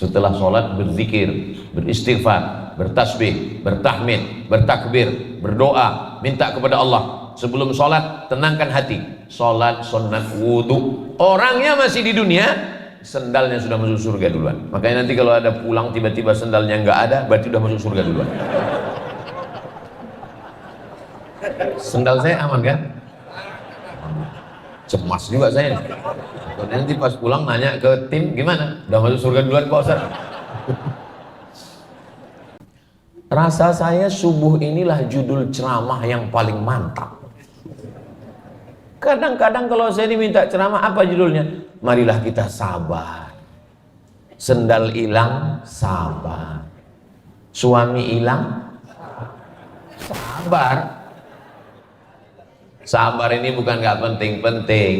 Setelah sholat berzikir, beristighfar, bertasbih, bertahmid, bertakbir, berdoa, minta kepada Allah. Sebelum sholat tenangkan hati. Sholat sunat wudhu. Orangnya masih di dunia, sendalnya sudah masuk surga duluan. Makanya nanti kalau ada pulang tiba-tiba sendalnya nggak ada, berarti udah masuk surga duluan. Sendal saya aman kan? Cemas juga saya. Nanti pas pulang nanya ke tim, gimana? Udah masuk surga duluan Pak Ustaz? Rasa saya subuh inilah judul ceramah yang paling mantap. Kadang-kadang kalau saya diminta ceramah, apa judulnya? Marilah kita sabar. Sendal hilang, sabar. Suami hilang, sabar. Sabar ini bukan gak penting-penting,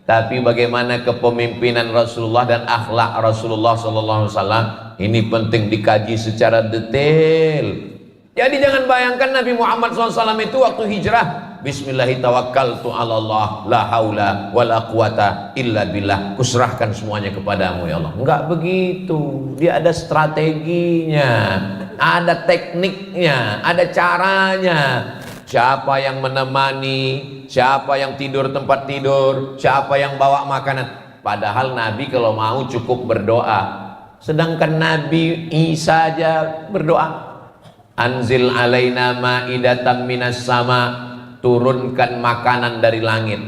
tapi bagaimana kepemimpinan Rasulullah dan akhlak Rasulullah SAW ini penting dikaji secara detail. Jadi jangan bayangkan Nabi Muhammad SAW itu waktu hijrah, Bismillahirrahmanirrahim, la haula wa la quwata illa billah, kuserahkan semuanya kepadamu ya Allah. Enggak begitu, dia ada strateginya, ada tekniknya, ada caranya. Siapa yang menemani, siapa yang tidur tempat tidur, siapa yang bawa makanan. Padahal Nabi kalau mau cukup berdoa. Sedangkan Nabi Isa aja berdoa. Anzil alaina ma'idatan minas sama, turunkan makanan dari langit.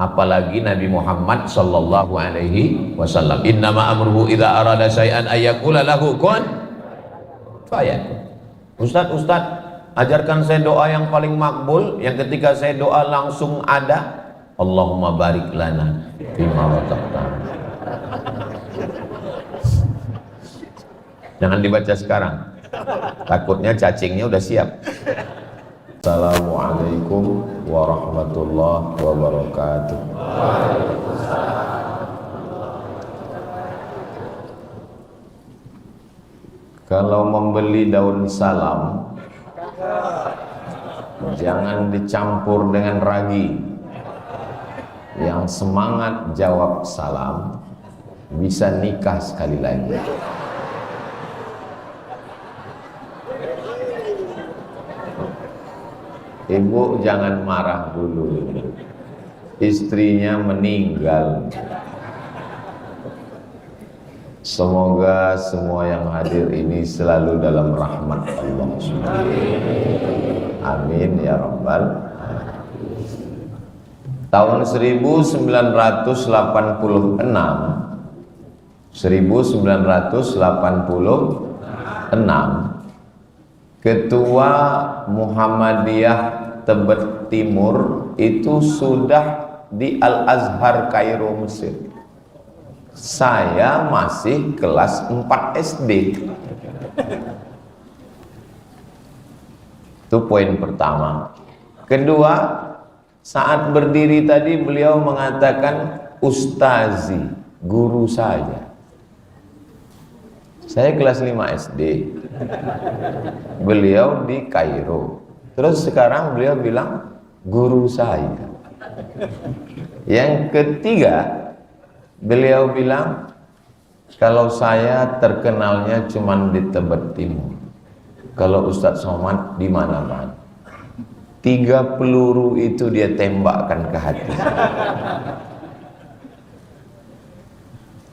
Apalagi Nabi Muhammad sallallahu alaihi wasallam. Innama amruhu idza arada syai'an ayyaqula lahu kun fayakun. Ustaz, ajarkan saya doa yang paling makbul, yang ketika saya doa langsung ada. Allahumma barik lana fima razaqtana. Jangan dibaca sekarang, takutnya cacingnya udah siap. Assalamualaikum warahmatullahi wabarakatuh. Kalau membeli daun salam, jangan dicampur dengan ragi. Yang semangat jawab salam bisa nikah sekali lagi. Ibu jangan marah dulu, istrinya meninggal. Semoga semua yang hadir ini selalu dalam rahmat Allah SWT. Amin ya Rabbal. Tahun 1986 Ketua Muhammadiyah Tebet Timur itu sudah di Al-Azhar Kairo, Mesir. Saya masih kelas 4 SD. Itu poin pertama. Kedua, saat berdiri tadi beliau mengatakan ustazi, guru saya. Saya kelas 5 SD. Beliau di Kairo. Terus sekarang beliau bilang guru saya. Yang ketiga, beliau bilang kalau saya terkenalnya cuma di Tebet Timur. Kalau Ustadz Somad di mana-mana. 3 peluru itu dia tembakkan ke hati.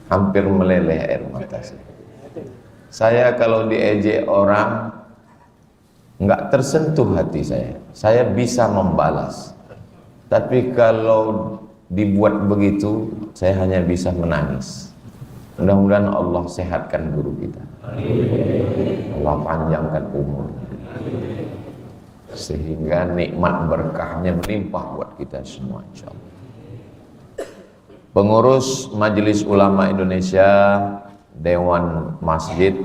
Hampir meleleh air mata saya. Saya kalau diejek orang nggak tersentuh hati saya. Saya bisa membalas. Tapi kalau dibuat begitu, saya hanya bisa menangis. Mudah-mudahan Allah sehatkan guru kita. Allah panjangkan umur. Sehingga nikmat berkahnya melimpah buat kita semua insyaallah. Pengurus Majelis Ulama Indonesia, Dewan Masjid,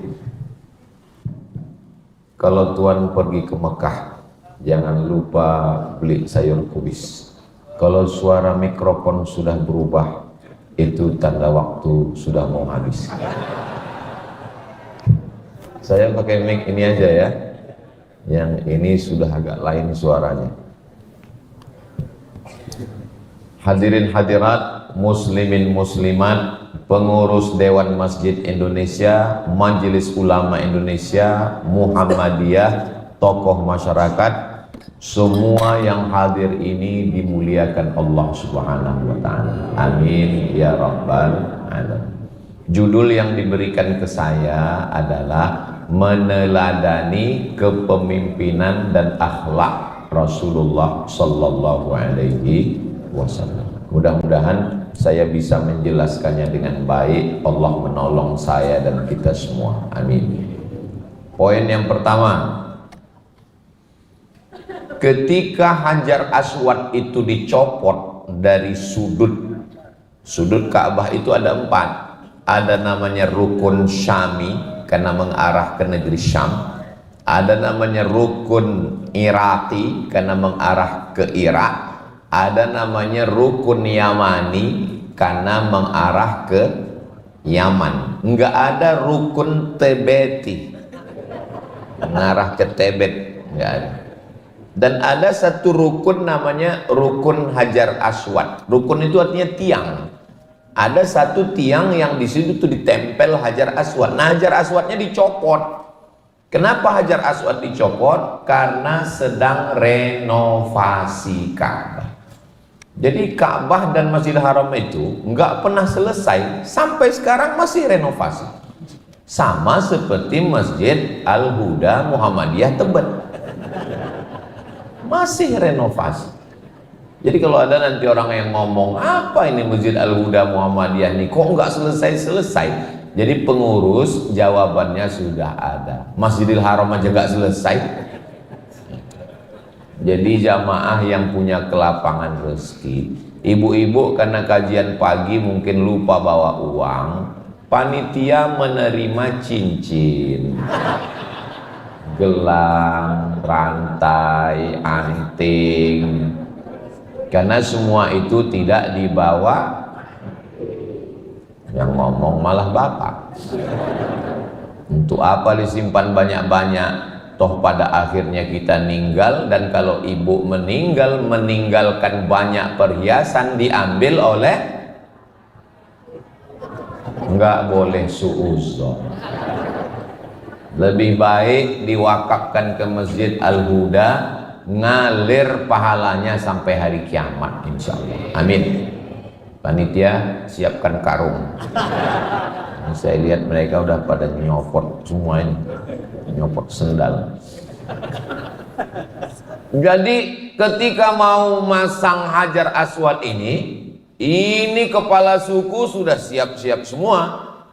kalau Tuan pergi ke Mekah, jangan lupa beli sayur kubis. Kalau suara mikrofon sudah berubah, itu tanda waktu sudah mau habis. Saya pakai mic ini aja ya. Yang ini sudah agak lain suaranya. Hadirin hadirat, muslimin muslimat, pengurus Dewan Masjid Indonesia, Majelis Ulama Indonesia, Muhammadiyah, tokoh masyarakat, semua yang hadir ini dimuliakan Allah Subhanahu wa taala. Amin ya rabbal alamin. Judul yang diberikan ke saya adalah meneladani kepemimpinan dan akhlak Rasulullah sallallahu alaihi wasallam. Mudah-mudahan saya bisa menjelaskannya dengan baik. Allah menolong saya dan kita semua. Amin. Poin yang pertama, ketika Hajar Aswad itu dicopot dari sudut Ka'bah itu ada 4. Ada namanya rukun Syami karena mengarah ke negeri Syam. Ada namanya rukun Iraqi karena mengarah ke Irak. Ada namanya rukun Yamani karena mengarah ke Yaman. Enggak ada rukun Tibeti mengarah ke Tibet, enggak ada. Dan ada satu rukun namanya rukun Hajar Aswad. Rukun itu artinya tiang. Ada satu tiang yang di situ tuh ditempel Hajar Aswad. Nah, Hajar Aswadnya dicopot. Kenapa Hajar Aswad dicopot? Karena sedang renovasi Ka'bah. Jadi Ka'bah dan Masjidil Haram itu nggak pernah selesai, sampai sekarang masih renovasi. Sama seperti Masjid Al-Huda Muhammadiyah Tebet, masih renovasi. Jadi kalau ada nanti orang yang ngomong, apa ini Masjid Al-Huda Muhammadiyah nih, kok nggak selesai-selesai? Jadi pengurus jawabannya sudah ada. Masjidil Haram aja nggak selesai. Jadi jamaah yang punya kelapangan rezeki, ibu-ibu karena kajian pagi mungkin lupa bawa uang, panitia menerima cincin, gelang, rantai, anting, karena semua itu tidak dibawa. Yang ngomong malah bapak. Untuk apa disimpan banyak-banyak? Toh pada akhirnya kita ninggal, dan kalau ibu meninggal, meninggalkan banyak perhiasan, diambil oleh, nggak boleh suuzon. Lebih baik diwakafkan ke Masjid Al-Huda, ngalir pahalanya sampai hari kiamat insya Allah. Amin. Panitia siapkan karung. Saya lihat mereka udah pada nyopot semua ini, nyopot sendal. Jadi ketika mau masang Hajar Aswad ini kepala suku sudah siap-siap semua,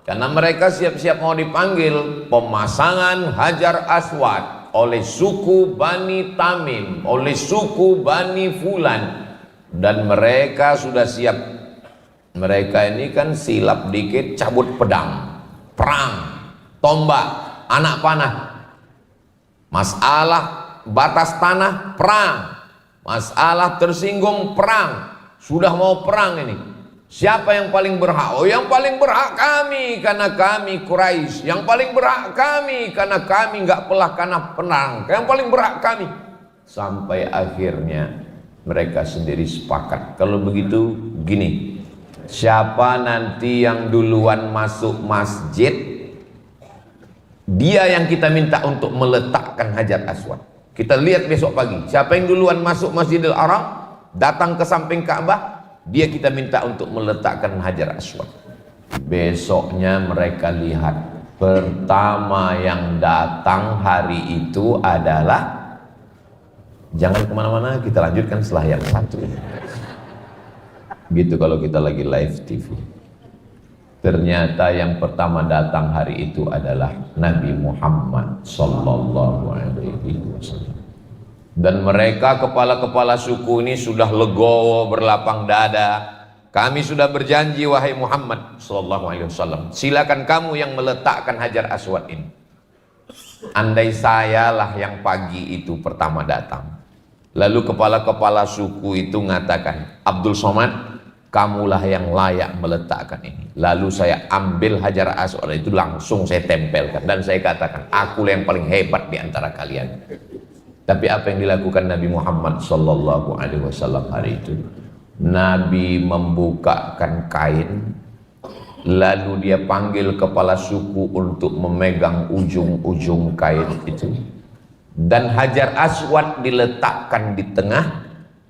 karena mereka siap-siap mau dipanggil pemasangan Hajar Aswad oleh suku Bani Tamim, oleh suku Bani Fulan, dan mereka sudah siap. Mereka ini kan silap dikit cabut pedang, perang, tombak, anak panah. Masalah batas tanah, perang. Masalah tersinggung, perang. Sudah mau perang ini. Siapa yang paling berhak? Oh, yang paling berhak kami karena kami Quraisy. Yang paling berhak kami karena kami nggak pelah karena perang. Yang paling berhak kami. Sampai akhirnya mereka sendiri sepakat. Kalau begitu gini, siapa nanti yang duluan masuk masjid, dia yang kita minta untuk meletakkan Hajar Aswad. Kita lihat besok pagi, siapa yang duluan masuk Masjidil Haram, datang ke samping Ka'bah, dia kita minta untuk meletakkan Hajar Aswad. Besoknya mereka lihat, pertama yang datang hari itu adalah, jangan kemana-mana, kita lanjutkan setelah yang satu ini. Gitu kalau kita lagi live TV. Ternyata yang pertama datang hari itu adalah Nabi Muhammad sallallahu alaihi wasallam. Dan mereka kepala-kepala suku ini sudah legowo berlapang dada. Kami sudah berjanji wahai Muhammad sallallahu alaihi wasallam, silakan kamu yang meletakkan Hajar Aswad ini. Andai sayalah yang pagi itu pertama datang. Lalu kepala-kepala suku itu mengatakan, Abdul Somad, kamulah yang layak meletakkan ini. Lalu saya ambil Hajar Aswad itu, langsung saya tempelkan, dan saya katakan, akulah yang paling hebat di antara kalian. Tapi apa yang dilakukan Nabi Muhammad sallallahu alaihi wasallam hari itu? Nabi membukakan kain, Lalu dia panggil kepala suku untuk memegang ujung-ujung kain itu. Dan Hajar Aswad diletakkan di tengah.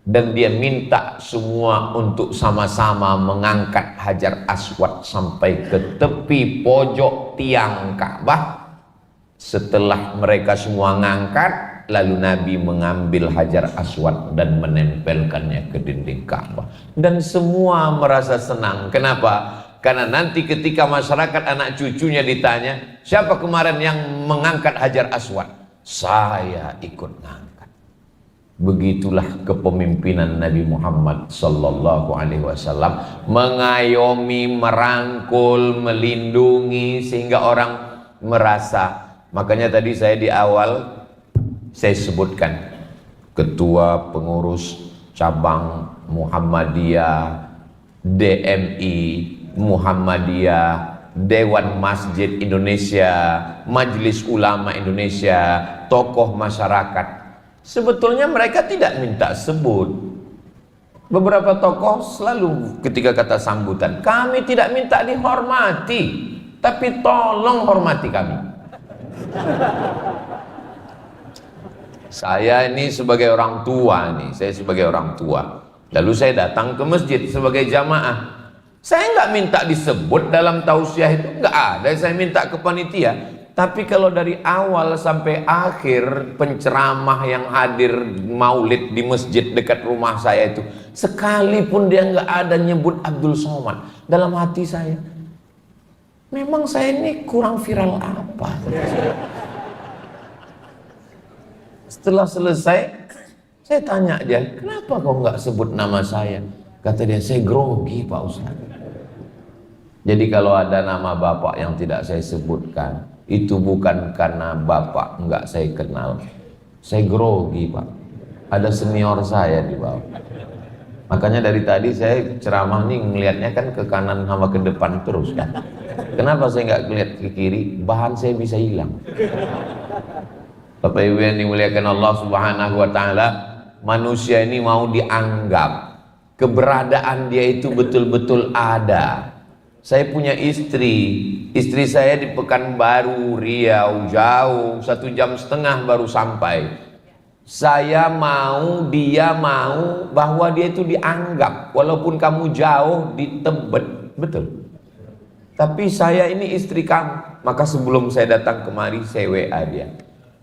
Dan dia minta semua untuk sama-sama mengangkat Hajar Aswad sampai ke tepi pojok tiang Ka'bah. Setelah mereka semua ngangkat, lalu Nabi mengambil Hajar Aswad dan menempelkannya ke dinding Ka'bah. Dan semua merasa senang. Kenapa? Karena nanti ketika masyarakat anak cucunya ditanya, siapa kemarin yang mengangkat Hajar Aswad? Saya ikut ngangkat. Begitulah kepemimpinan Nabi Muhammad sallallahu alaihi wasallam, mengayomi, merangkul, melindungi sehingga orang merasa. Makanya tadi saya di awal saya sebutkan ketua pengurus cabang Muhammadiyah, DMI Muhammadiyah, Dewan Masjid Indonesia, Majelis Ulama Indonesia, tokoh masyarakat. Sebetulnya mereka tidak minta sebut. Beberapa tokoh selalu ketika kata sambutan, kami tidak minta dihormati, tapi tolong hormati kami. Saya ini sebagai orang tua saya sebagai orang tua. Lalu saya datang ke masjid sebagai jamaah. Saya nggak minta disebut dalam tausiah itu, nggak ada. Saya minta ke panitia. Tapi kalau dari awal sampai akhir penceramah yang hadir maulid di masjid dekat rumah saya itu, sekalipun dia nggak ada nyebut Abdul Somad, dalam hati saya, memang saya ini kurang viral apa? Setelah selesai, saya tanya dia, kenapa kau nggak sebut nama saya? Kata dia, saya grogi Pak Ustaz. Jadi kalau ada nama bapak yang tidak saya sebutkan, itu bukan karena bapak nggak saya kenal, saya grogi Pak. Ada senior saya di bawah. Makanya dari tadi saya ceramah nih ngelihatnya kan ke kanan sama ke depan terus kan. Kenapa saya nggak ngeliat ke kiri? Bahan saya bisa hilang. Bapak Ibu yang dimuliakan Allah Subhanahu wa taala, manusia ini mau dianggap keberadaan dia itu betul-betul ada. Saya punya istri saya di Pekanbaru, Riau, jauh 1,5 jam baru sampai. Saya mau, dia mau bahwa dia itu dianggap, walaupun kamu jauh di Tebet, betul. Tapi saya ini istri kamu, maka sebelum saya datang kemari saya WA dia.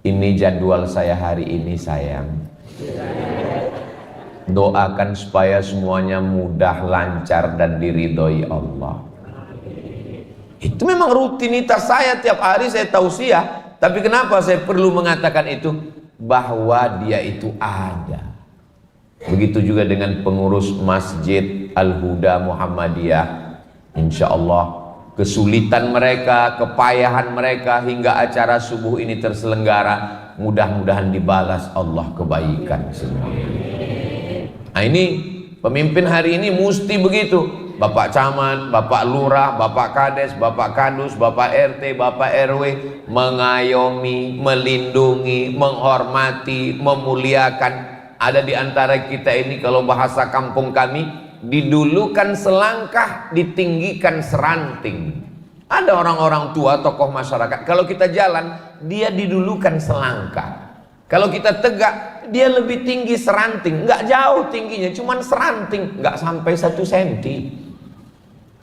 Ini jadwal saya hari ini sayang. Doakan supaya semuanya mudah, lancar dan diridhoi Allah. Itu memang rutinitas saya, tiap hari saya tausiah. Tapi kenapa saya perlu mengatakan itu? Bahwa dia itu ada. Begitu juga dengan pengurus Masjid Al-Huda Muhammadiyah. Insya Allah kesulitan mereka, kepayahan mereka hingga acara subuh ini terselenggara, mudah-mudahan dibalas Allah kebaikan semua. Nah ini pemimpin hari ini mesti begitu. Bapak Camat, Bapak Lurah, Bapak Kades, Bapak Kadus, Bapak RT, Bapak RW mengayomi, melindungi, menghormati, memuliakan. Ada di antara kita ini kalau bahasa kampung kami, didulukan selangkah, ditinggikan seranting. Ada orang-orang tua, tokoh masyarakat, kalau kita jalan, dia didulukan selangkah. Kalau kita tegak, dia lebih tinggi seranting. Nggak jauh tingginya, cuman seranting, nggak sampai 1 senti.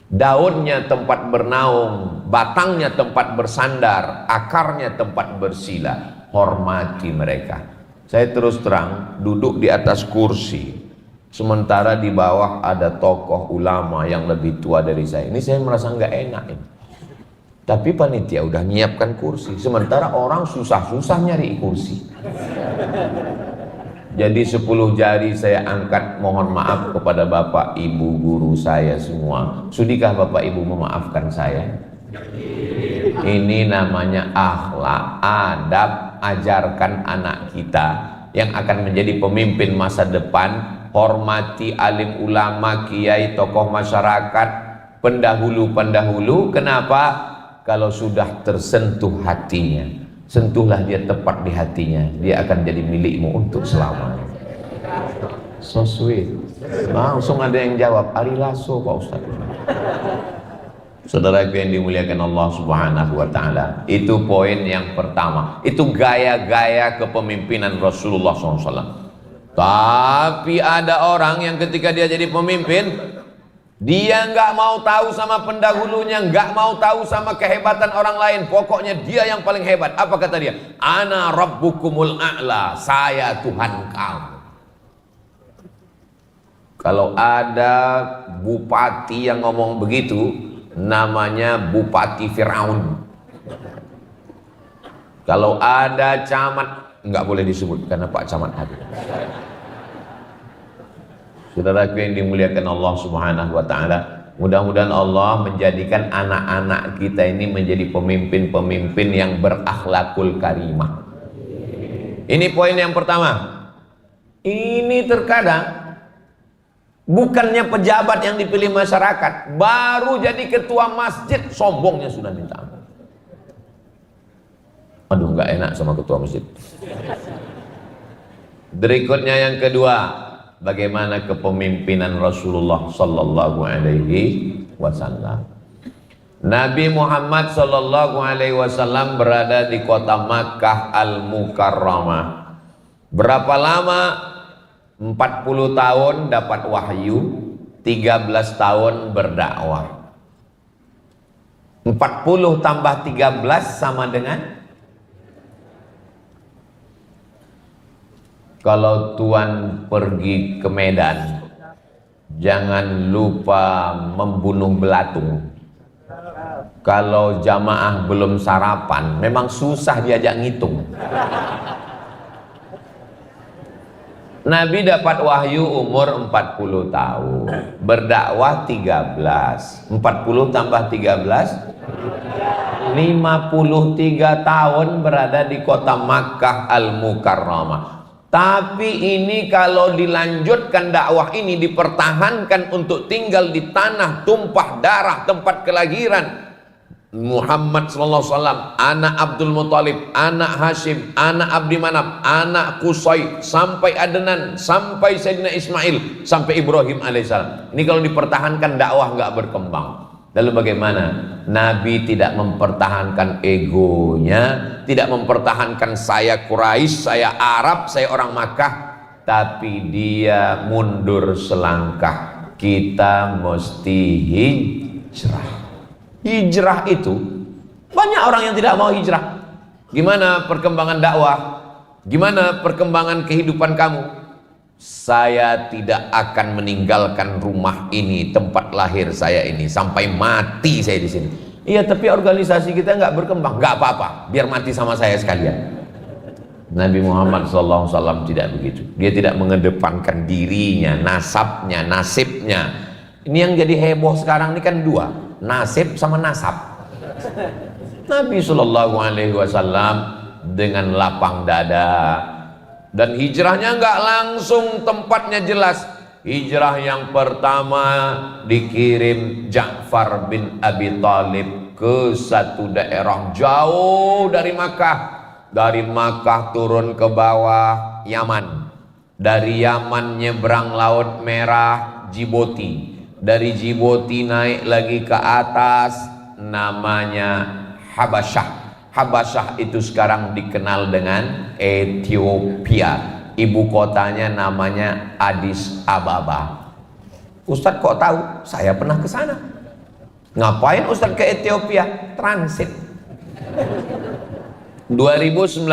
Daunnya tempat bernaung, batangnya tempat bersandar, akarnya tempat bersila. Hormati mereka. Saya terus terang duduk di atas kursi, sementara di bawah ada tokoh ulama yang lebih tua dari saya. Ini saya merasa nggak enak ini. Tapi panitia udah nyiapkan kursi, sementara orang susah-susah nyari kursi. Jadi 10 jari saya angkat, mohon maaf kepada Bapak Ibu guru saya semua. Sudikah Bapak Ibu memaafkan saya? Ini namanya akhlak, adab, ajarkan anak kita yang akan menjadi pemimpin masa depan. Hormati alim ulama, kiai, tokoh masyarakat, pendahulu-pendahulu. Kenapa? Kalau sudah tersentuh hatinya, sentuhlah dia tepat di hatinya, dia akan jadi milikmu untuk selamanya. So sweet. Langsung ada yang jawab, Ari Lasso Pak Ustaz. Saudara yang dimuliakan Allah Subhanahu wa taala, itu poin yang pertama. Itu gaya-gaya kepemimpinan Rasulullah SAW. Tapi ada orang yang ketika dia jadi pemimpin, dia nggak mau tahu sama pendahulunya, nggak mau tahu sama kehebatan orang lain. Pokoknya dia yang paling hebat. Apa kata dia? Ana rabbukumul a'la, saya Tuhan kamu. Kalau ada bupati yang ngomong begitu, namanya Bupati Firaun. Kalau ada camat, nggak boleh disebut karena Pak Camat hadir. Saudaraku yang dimuliakan Allah Subhanahu wa taala, mudah-mudahan Allah menjadikan anak-anak kita ini menjadi pemimpin-pemimpin yang berakhlakul karimah. Ini poin yang pertama. Ini terkadang bukannya pejabat yang dipilih masyarakat, baru jadi ketua masjid sombongnya sudah minta ampun. Aduh, nggak enak sama ketua masjid. Berikutnya yang kedua, bagaimana kepemimpinan Rasulullah sallallahu alaihi wasallam. Nabi Muhammad sallallahu alaihi wasallam berada di kota Makkah Al-Mukarramah. Berapa lama? 40 tahun dapat wahyu, 13 tahun berdakwah. 40 tambah 13 sama dengan, kalau Tuan pergi ke Medan, jangan lupa membunuh belatung. Kalau jamaah belum sarapan, memang susah diajak ngitung. Nabi dapat wahyu umur 40 tahun, berdakwah 13. 40 tambah 13, 53 tahun berada di kota Makkah Al-Mukarramah. Tapi ini kalau dilanjutkan dakwah ini, dipertahankan untuk tinggal di tanah tumpah darah tempat kelahiran Muhammad sallallahu alaihi wasallam, anak Abdul Muthalib, anak Hashim, anak Abdi Manaf, anak Qusay, sampai Adnan, sampai Sayyidina Ismail, sampai Ibrahim alaihissalam. Ini kalau dipertahankan dakwah nggak berkembang. Lalu bagaimana? Nabi tidak mempertahankan egonya, tidak mempertahankan saya Quraisy, saya Arab, saya orang Makkah, tapi dia mundur selangkah. Kita mesti hijrah. Hijrah itu banyak orang yang tidak mau hijrah. Gimana perkembangan dakwah? Gimana perkembangan kehidupan kamu? Saya tidak akan meninggalkan rumah ini, tempat lahir saya ini, sampai mati saya di sini. Iya, tapi organisasi kita nggak berkembang. Nggak apa-apa, biar mati sama saya sekalian. Nabi Muhammad SAW tidak begitu. Dia tidak mengedepankan dirinya, nasabnya, nasibnya. Ini yang jadi heboh sekarang ini kan dua, nasib sama nasab. Nabi Shallallahu Alaihi Wasallam dengan lapang dada, dan hijrahnya nggak langsung tempatnya jelas. Hijrah yang pertama dikirim Ja'far bin Abi Thalib ke satu daerah jauh dari Makkah. Dari Makkah turun ke bawah Yaman, dari Yaman nyebrang Laut Merah Djibouti, dari Djibouti naik lagi ke atas, namanya Habasyah. Habasyah itu sekarang dikenal dengan Ethiopia. Ibu kotanya namanya Addis Ababa. Ustadz kok tahu? Saya pernah ke sana. Ngapain Ustadz ke Ethiopia? Transit. 2019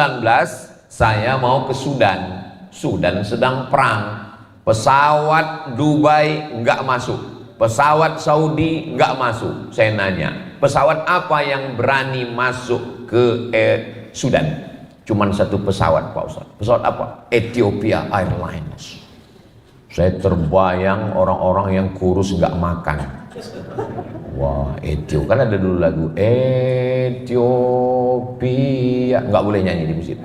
saya mau ke Sudan. Sudan sedang perang. Pesawat Dubai nggak masuk, pesawat Saudi nggak masuk. Saya nanya, pesawat apa yang berani masuk ke Sudan? Cuman satu pesawat, Pak Ustaz. Pesawat apa? Ethiopia Airlines. Saya terbayang orang-orang yang kurus nggak makan. Wah, Ethiopia, kan ada dulu lagu Ethiopia, nggak boleh nyanyi di masjid.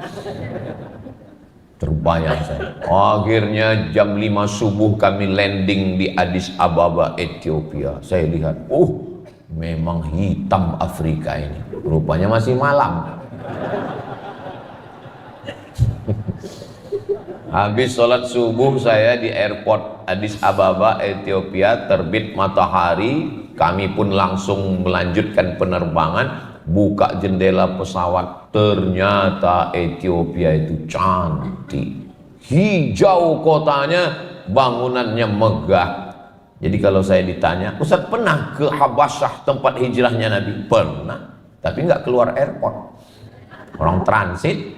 Terbayang saya. Akhirnya jam 5 subuh kami landing di Addis Ababa, Ethiopia. Saya lihat, memang hitam Afrika ini. Rupanya masih malam. Habis sholat subuh saya di airport Addis Ababa, Ethiopia, terbit matahari, Kami pun langsung melanjutkan penerbangan, buka jendela pesawat, ternyata Ethiopia itu cantik, hijau kotanya, bangunannya megah. Jadi kalau saya ditanya, Ustaz pernah ke Habasyah tempat hijrahnya Nabi? Pernah, tapi nggak keluar airport, orang transit.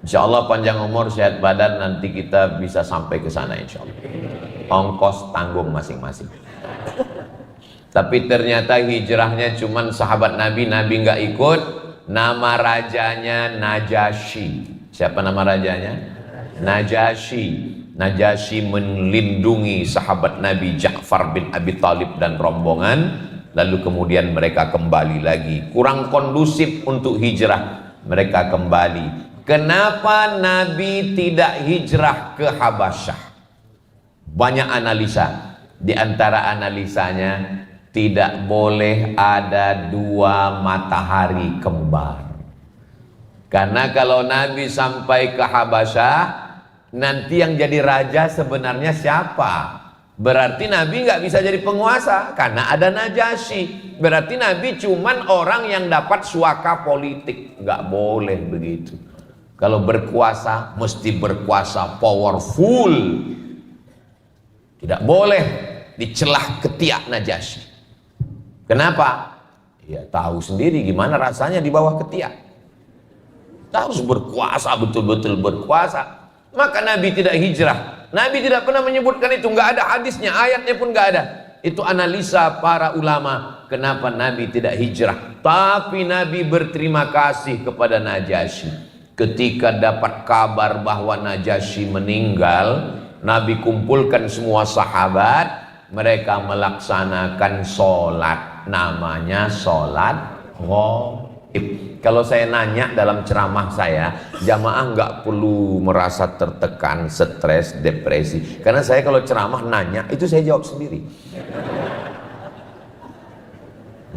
Insya Allah panjang umur sehat badan, nanti kita bisa sampai ke sana insya Allah. Ongkos tanggung masing-masing. Tapi ternyata hijrahnya cuman sahabat Nabi, Nabi nggak ikut. Nama rajanya Najasyi. Siapa nama rajanya? Najasyi. Najasyi melindungi sahabat Nabi Ja'far bin Abi Thalib dan rombongan. Lalu kemudian mereka kembali lagi. Kurang kondusif untuk hijrah, mereka kembali. Kenapa Nabi tidak hijrah ke Habasyah? Banyak analisa. Di antara analisanya, tidak boleh ada dua matahari kembar. Karena kalau Nabi sampai ke Habasyah, nanti yang jadi raja sebenarnya siapa? Berarti Nabi nggak bisa jadi penguasa karena ada Najasyi. Berarti Nabi cuman orang yang dapat suaka politik. Nggak boleh begitu. Kalau berkuasa mesti berkuasa powerful. Tidak boleh dicelah ketiak Najasyi. Kenapa? Ya tahu sendiri gimana rasanya di bawah ketiak. Harus berkuasa, betul-betul berkuasa. Maka Nabi tidak hijrah. Nabi tidak pernah menyebutkan itu. Nggak ada hadisnya, ayatnya pun nggak ada. Itu analisa para ulama. Kenapa Nabi tidak hijrah? Tapi Nabi berterima kasih kepada Najasyi. Ketika dapat kabar bahwa Najasyi meninggal, Nabi kumpulkan semua sahabat, mereka melaksanakan sholat, namanya sholat ghaib. Kalau saya nanya dalam ceramah saya, jamaah nggak perlu merasa tertekan, stres, depresi, karena saya kalau ceramah nanya, itu saya jawab sendiri.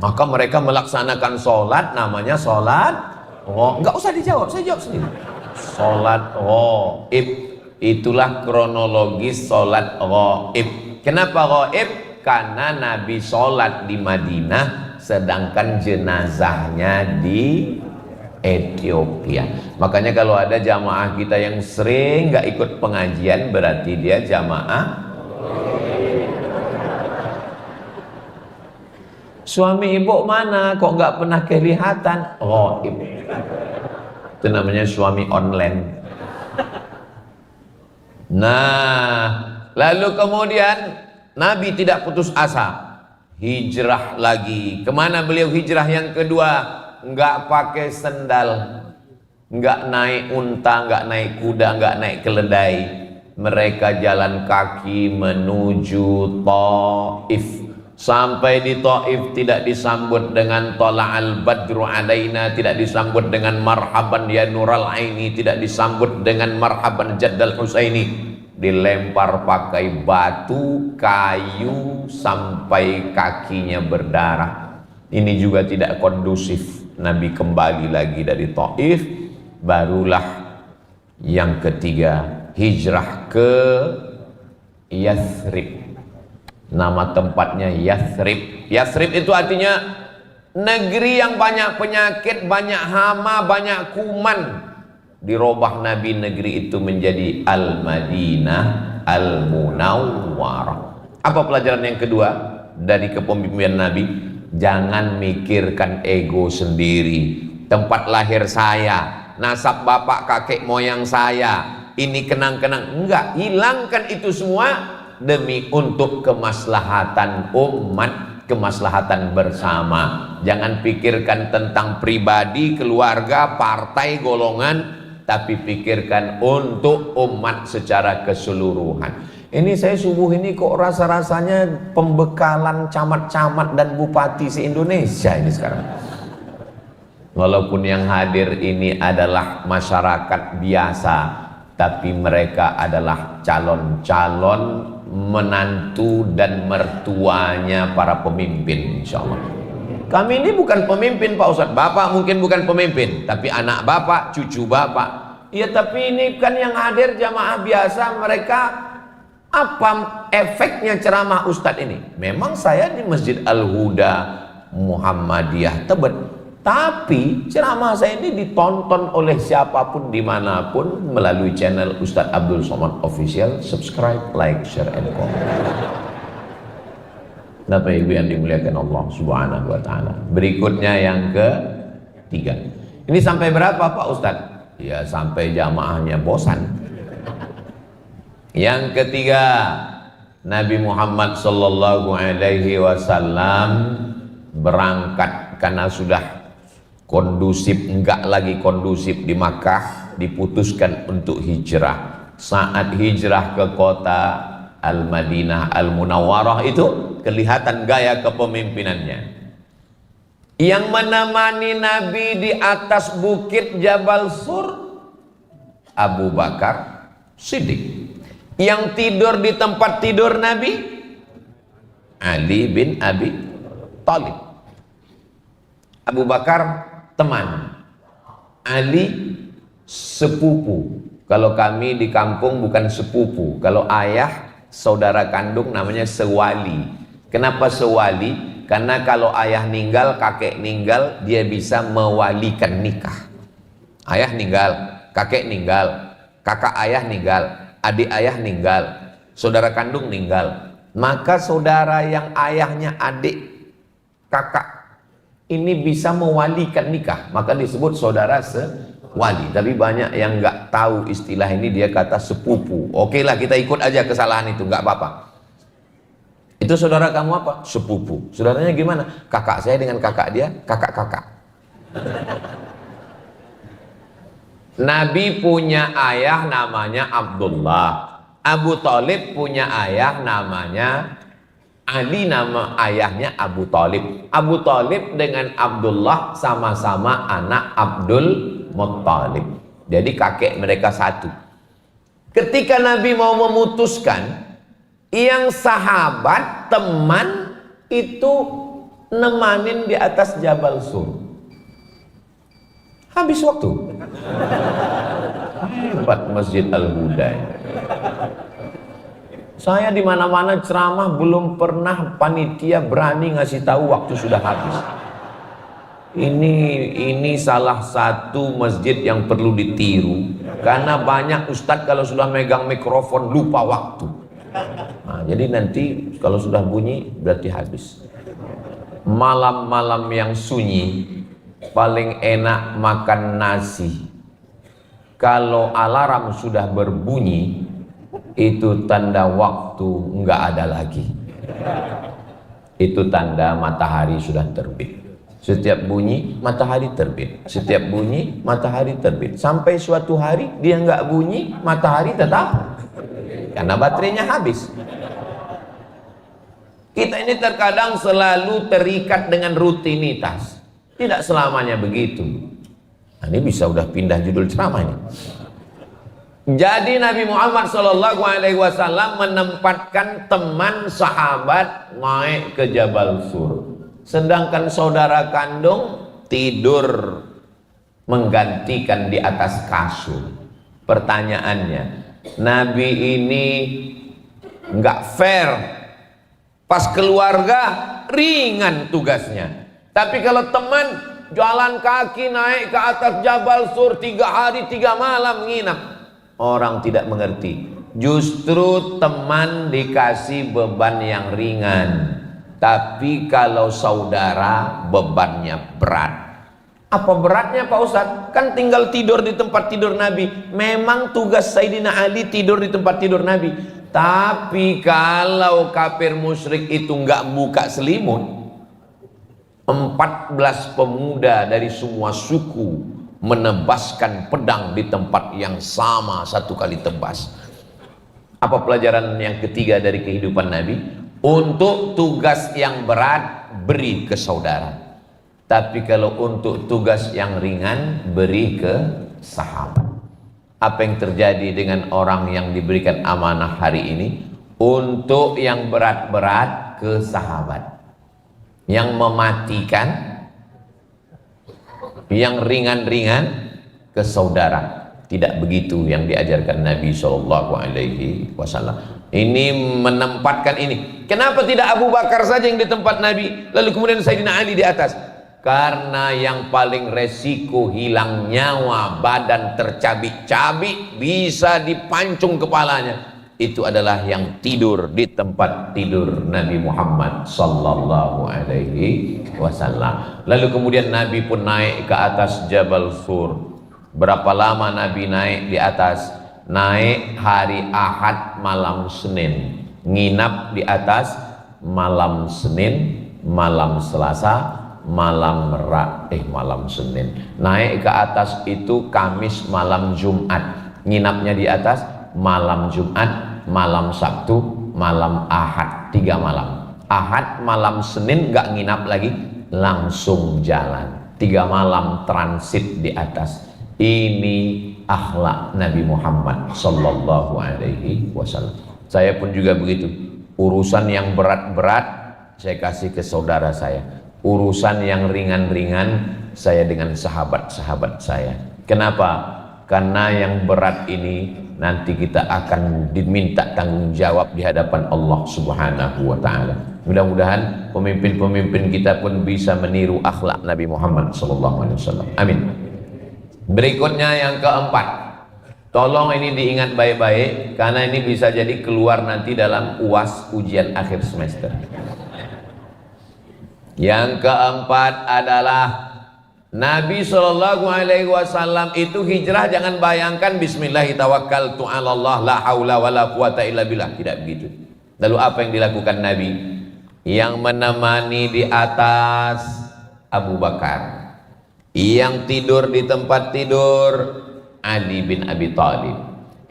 Maka mereka melaksanakan sholat, namanya sholat nggak usah dijawab, saya jawab sendiri. Sholat ghaib, itulah kronologis sholat ghaib. Kenapa ghaib? Karena Nabi sholat di Madinah, sedangkan jenazahnya di Ethiopia. Makanya kalau ada jamaah kita yang sering nggak ikut pengajian, berarti dia jamaah. Suami ibu mana? Kok nggak pernah kelihatan? Oh, ibu. Itu namanya suami online. Nah, lalu kemudian Nabi tidak putus asa, hijrah lagi. Kemana beliau hijrah yang kedua? Nggak pakai sendal, nggak naik unta, nggak naik kuda, nggak naik keledai. Mereka jalan kaki menuju Taif. Sampai di Taif tidak disambut dengan Tola'al Badru Alaina, tidak disambut dengan marhaban ya Nural Aini, tidak disambut dengan marhaban Jaddal Husaini. Dilempar pakai batu, kayu sampai kakinya berdarah. Ini juga tidak kondusif. Nabi kembali lagi dari Taif. Barulah yang ketiga, hijrah ke Yathrib. Nama tempatnya Yathrib. Yathrib itu artinya negeri yang banyak penyakit, banyak hama, banyak kuman. Dirubah Nabi negeri itu menjadi Al-Madinah Al-Munawwarah. Apa pelajaran yang kedua dari kepemimpinan Nabi? Jangan mikirkan ego sendiri. Tempat lahir saya, nasab bapak kakek moyang saya, ini kenang-kenang. Enggak, hilangkan itu semua demi untuk kemaslahatan umat, kemaslahatan bersama. Jangan pikirkan tentang pribadi, keluarga, partai, golongan, tapi pikirkan untuk umat secara keseluruhan. Ini saya subuh ini kok rasa-rasanya pembekalan camat-camat dan bupati se-Indonesia ini sekarang. Walaupun yang hadir ini adalah masyarakat biasa, tapi mereka adalah calon-calon menantu dan mertuanya para pemimpin, insya Allah. Kami ini bukan pemimpin Pak Ustadz. Bapak mungkin bukan pemimpin, tapi anak bapak, cucu bapak. Ya tapi ini kan yang hadir jamaah biasa, mereka Apa efeknya ceramah Ustadz ini? Memang saya di Masjid Al-Huda Muhammadiyah Tebet, tapi ceramah saya ini ditonton oleh siapapun dimanapun melalui channel Ustadz Abdul Somad Official. Subscribe, like, share, and comment. Bapak Ibu yang dimuliakan Allah Subhanahu wa Ta'ala. Berikutnya yang ketiga. Ini sampai berapa Pak Ustadz? Ya sampai jamaahnya bosan. Yang ketiga, Nabi Muhammad sallallahu alaihi wasallam berangkat karena sudah kondusif, enggak lagi kondusif di Makkah, diputuskan untuk hijrah. Saat hijrah ke kota Al-Madinah Al-Munawwarah itu kelihatan gaya kepemimpinannya. Yang menemani Nabi di atas bukit Jabal Sur, Abu Bakar Siddiq. Yang tidur di tempat tidur Nabi, Ali bin Abi Thalib. Abu Bakar teman, Ali sepupu. Kalau kami di kampung bukan sepupu, kalau ayah saudara kandung namanya sewali. Kenapa sewali? Karena kalau ayah ninggal, kakek ninggal, dia bisa mewalikan nikah. Ayah ninggal, kakek ninggal, kakak ayah ninggal, adik ayah ninggal, saudara kandung ninggal, maka saudara yang ayahnya adik kakak ini bisa mewalikan nikah, maka disebut saudara sewali. Tapi banyak yang nggak tahu istilah ini, dia kata sepupu. Oke lah, kita ikut aja kesalahan itu, nggak apa-apa. Itu saudara kamu apa? Sepupu. Saudaranya gimana? Kakak saya dengan kakak dia, kakak-kakak. Nabi punya ayah namanya Abdullah. Abu Thalib punya ayah namanya Ali, nama ayahnya Abu Thalib. Abu Thalib dengan Abdullah sama-sama anak Abdul Muttalib. Jadi kakek mereka satu. Ketika Nabi mau memutuskan, yang sahabat, teman itu nemanin di atas Jabal Sur. Habis waktu. Hebat Masjid Al-Huda. Saya di mana-mana ceramah belum pernah panitia berani ngasih tahu waktu sudah habis. Ini salah satu masjid yang perlu ditiru, karena banyak ustadz kalau sudah megang mikrofon lupa waktu. Nah, jadi nanti kalau sudah bunyi berarti habis. Malam-malam yang sunyi paling enak makan nasi. Kalau alarm sudah berbunyi, itu tanda waktu nggak ada lagi. Itu tanda matahari sudah terbit. Setiap bunyi matahari terbit. Setiap bunyi matahari terbit. Sampai suatu hari dia nggak bunyi, matahari tetap, karena baterainya habis. Kita ini terkadang selalu terikat dengan rutinitas. Tidak selamanya begitu. Nah, ini bisa udah pindah judul ceramah ini. Jadi Nabi Muhammad SAW menempatkan teman sahabat naik ke Jabal Sur. Sedangkan saudara kandung tidur menggantikan di atas kasur. Pertanyaannya, Nabi ini nggak fair. Pas keluarga ringan tugasnya, tapi kalau teman jalan kaki naik ke atas Jabal Sur 3 hari 3 malam nginap, orang tidak mengerti. Justru teman dikasih beban yang ringan, tapi kalau saudara bebannya berat. Apa beratnya Pak Ustadz? Kan tinggal tidur di tempat tidur Nabi. Memang tugas Sayyidina Ali tidur di tempat tidur Nabi. Tapi kalau kafir musyrik itu nggak buka selimut, 14 pemuda dari semua suku menebaskan pedang di tempat yang sama 1 kali tebas. Apa pelajaran yang ketiga dari kehidupan Nabi? Untuk tugas yang berat beri ke saudara, tapi kalau untuk tugas yang ringan beri ke sahabat. Apa yang terjadi dengan orang yang diberikan amanah hari ini? Untuk yang berat-berat ke sahabat, yang mematikan, yang ringan-ringan ke saudara. Tidak begitu yang diajarkan Nabi SAW. Ini menempatkan ini. Kenapa tidak Abu Bakar saja yang di tempat Nabi, lalu kemudian Sayyidina Ali di atas? Karena yang paling resiko hilang nyawa, badan tercabik-cabik, bisa dipancung kepalanya, itu adalah yang tidur di tempat tidur Nabi Muhammad sallallahu alaihi wasallam. Lalu kemudian Nabi pun naik ke atas Jabal Sur. Berapa lama Nabi naik di atas? Naik hari Ahad malam Senin, nginap di atas malam Senin, malam Selasa, malam Senin. Naik ke atas itu Kamis malam Jumat, nginapnya di atas malam Jumat, malam Sabtu, malam Ahad, 3 malam. Ahad malam Senin gak nginap lagi, langsung jalan, 3 malam transit di atas. Ini akhlak Nabi Muhammad sallallahu alaihi wasallam. Saya pun juga begitu. Urusan yang berat-berat saya kasih ke saudara saya. Urusan yang ringan-ringan saya dengan sahabat-sahabat saya. Kenapa? Karena yang berat ini nanti kita akan diminta tanggung jawab di hadapan Allah Subhanahu wa taala. Mudah-mudahan pemimpin-pemimpin kita pun bisa meniru akhlak Nabi Muhammad sallallahu alaihi wasallam. Amin. Berikutnya yang keempat, tolong ini diingat baik-baik karena ini bisa jadi keluar nanti dalam UAS, ujian akhir semester. Yang keempat adalah Nabi Shallallahu Alaihi Wasallam itu hijrah, jangan bayangkan Bismillahirrahmanirrahim, la haula wala quwata illa billah, tidak begitu. Lalu apa yang dilakukan Nabi? Yang menemani di atas Abu Bakar, yang tidur di tempat tidur Ali bin Abi Thalib,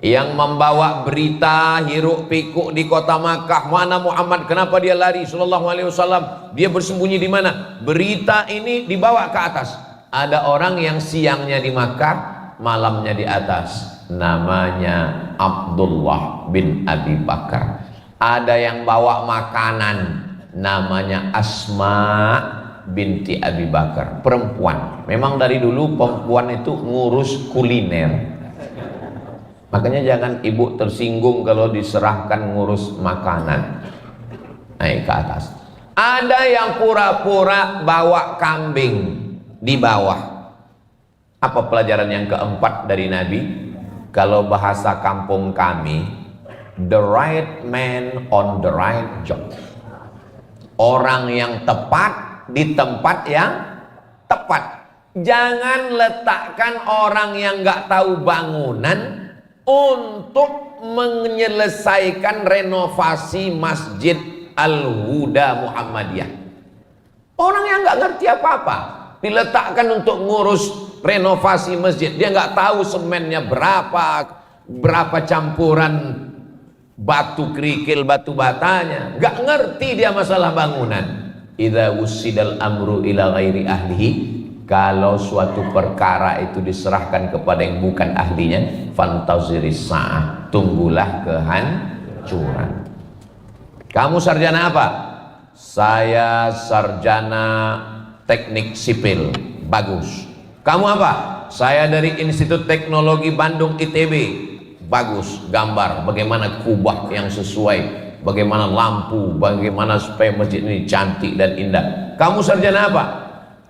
yang membawa berita hiruk pikuk di kota Makkah, mana Muhammad, kenapa dia lari sallallahu alaihi wasallam, dia bersembunyi di mana? Berita ini dibawa ke atas. Ada orang yang siangnya di Makkah, malamnya di atas, namanya Abdullah bin Abi Bakar. Ada yang bawa makanan, namanya Asma binti Abi Bakar, perempuan. Memang dari dulu perempuan itu ngurus kuliner. Makanya jangan ibu tersinggung kalau diserahkan ngurus makanan. Naik ke atas. Ada yang pura-pura bawa kambing di bawah. Apa pelajaran yang keempat dari Nabi? Kalau bahasa kampung kami, the right man on the right job. Orang yang tepat di tempat yang tepat. Jangan letakkan orang yang nggak tahu bangunan untuk menyelesaikan renovasi Masjid Al-Huda Muhammadiyah. Orang yang nggak ngerti apa-apa diletakkan untuk ngurus renovasi masjid, dia nggak tahu semennya berapa campuran batu kerikil, batu batanya, nggak ngerti dia masalah bangunan. Idza wusidal amru ila ghairi ahlihi, kalau suatu perkara itu diserahkan kepada yang bukan ahlinya, fantaziris sa'ah, tunggulah kehancuran. Kamu sarjana apa? Saya sarjana teknik sipil. Bagus. Kamu apa? Saya dari Institut Teknologi Bandung ITB. Bagus. Gambar bagaimana kubah yang sesuai, bagaimana lampu, bagaimana supaya masjid ini cantik dan indah. Kamu sarjana apa?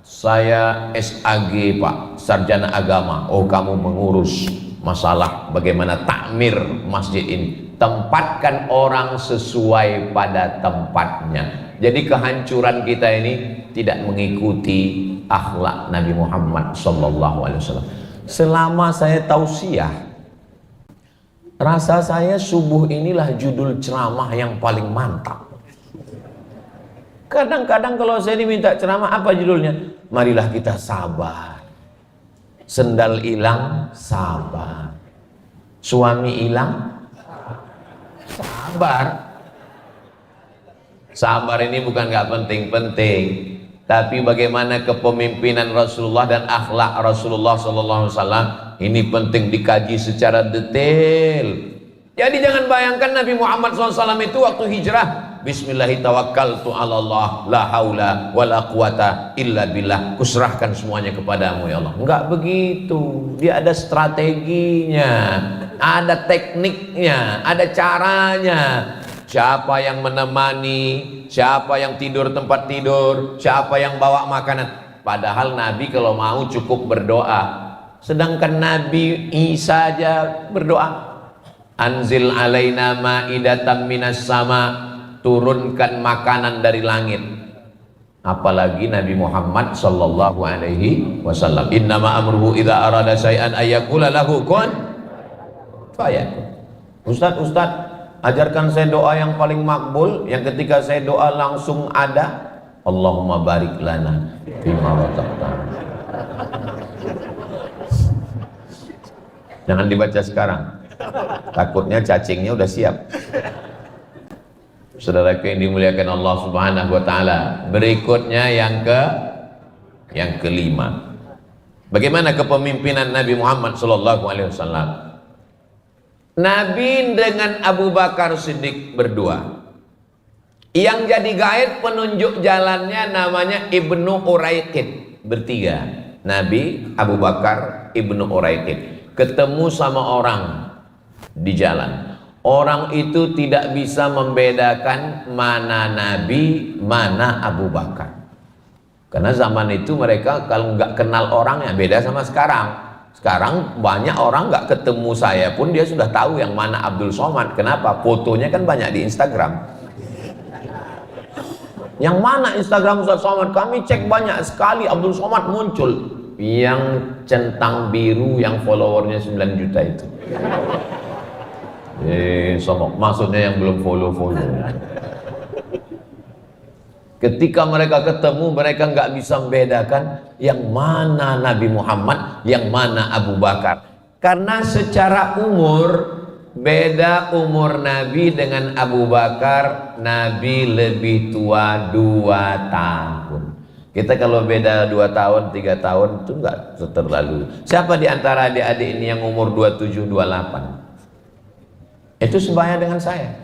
Saya SAG Pak, sarjana agama. Oh, kamu mengurus masalah bagaimana takmir masjid ini. Tempatkan orang sesuai pada tempatnya. Jadi kehancuran kita ini tidak mengikuti akhlak Nabi Muhammad SAW. Selama saya tausiah, rasa saya subuh inilah judul ceramah yang paling mantap. Kadang-kadang kalau saya diminta ceramah, apa judulnya? Marilah kita sabar. Sendal hilang, sabar. Suami hilang, sabar. Sabar ini bukan gak penting-penting, tapi bagaimana kepemimpinan Rasulullah dan akhlak Rasulullah SAW ini penting dikaji secara detail. Jadi jangan bayangkan Nabi Muhammad SAW itu waktu hijrah, Bismillahirrahmanirrahim, la haula wala quwata illa billah, kuserahkan semuanya kepadamu ya Allah. Enggak begitu, dia ada strateginya, ada tekniknya, ada caranya. Siapa yang menemani, siapa yang tidur tempat tidur, siapa yang bawa makanan. Padahal Nabi kalau mau cukup berdoa. Sedangkan Nabi Isa aja berdoa, anzil alaina ma'idatan minas sama, turunkan makanan dari langit. Apalagi Nabi Muhammad sallallahu alaihi wasallam, innama amruhu idza arada syai'an ayyaqula lahu kun fayakun. Ustaz, ajarkan saya doa yang paling makbul, yang ketika saya doa langsung ada. Allahumma barik lana fima razaqtana. Jangan dibaca sekarang, takutnya cacingnya udah siap. Saudaraku yang dimuliakan Allah Subhanahu wa taala, berikutnya yang kelima. Bagaimana kepemimpinan Nabi Muhammad sallallahu alaihi wasallam? Nabi dengan Abu Bakar Siddiq berdua. Yang jadi guide penunjuk jalannya namanya Ibnu Uraiqid. Bertiga, Nabi, Abu Bakar, Ibnu Uraiqid. Ketemu sama orang di jalan. Orang itu tidak bisa membedakan mana Nabi, mana Abu Bakar. Karena zaman itu mereka kalau nggak kenal orang ya beda sama sekarang. Sekarang banyak orang nggak ketemu saya pun dia sudah tahu yang mana Abdul Somad. Kenapa? Fotonya kan banyak di Instagram. Yang mana Instagram Ustaz Somad? Kami cek banyak sekali, Abdul Somad muncul. Yang centang biru yang followernya 9 juta itu. Somok, maksudnya yang belum follow. Ketika mereka ketemu, mereka nggak bisa membedakan yang mana Nabi Muhammad, yang mana Abu Bakar. Karena secara umur, beda umur Nabi dengan Abu Bakar. Nabi lebih tua 2 tahun. Kita kalau beda 2 tahun, 3 tahun itu nggak terlalu. Siapa di antara adik-adik ini yang umur 27, 28? Itu sebaya dengan saya.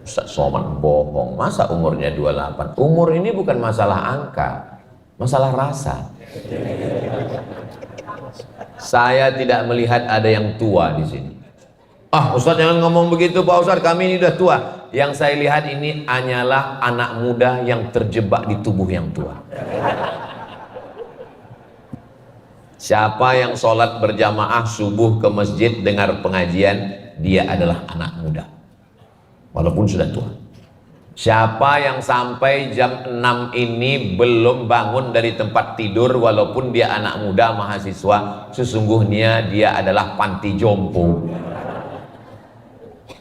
Ustaz Somad bohong, masa umurnya 28? Umur ini bukan masalah angka, masalah rasa. Saya tidak melihat ada yang tua di sini. Ah, Ustaz jangan ngomong begitu Pak Ustaz, kami ini udah tua. Yang saya lihat ini hanyalah anak muda yang terjebak di tubuh yang tua. Siapa yang sholat berjamaah subuh ke masjid dengar pengajian, dia adalah anak muda walaupun sudah tua. Siapa yang sampai jam 6 ini belum bangun dari tempat tidur walaupun dia anak muda mahasiswa, sesungguhnya dia adalah panti jompo.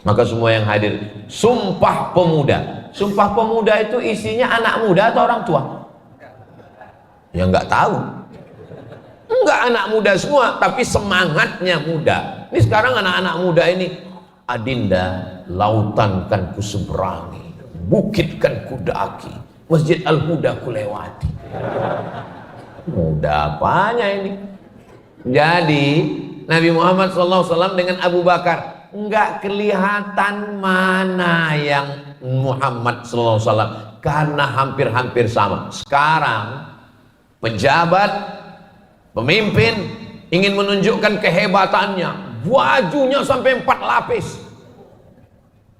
Maka semua yang hadir, Sumpah Pemuda. Sumpah Pemuda itu isinya anak muda atau orang tua? Ya nggak tahu. Enggak, anak muda semua, tapi semangatnya muda. Ini sekarang anak-anak muda ini, Adinda, lautan kan kuseberangi, bukit kan kudaki, Masjid Al-Huda kulewati. Muda apanya ini? Jadi Nabi Muhammad SAW dengan Abu Bakar enggak kelihatan mana yang Muhammad SAW, karena hampir-hampir sama. Sekarang pejabat, pemimpin ingin menunjukkan kehebatannya, bajunya sampai 4 lapis.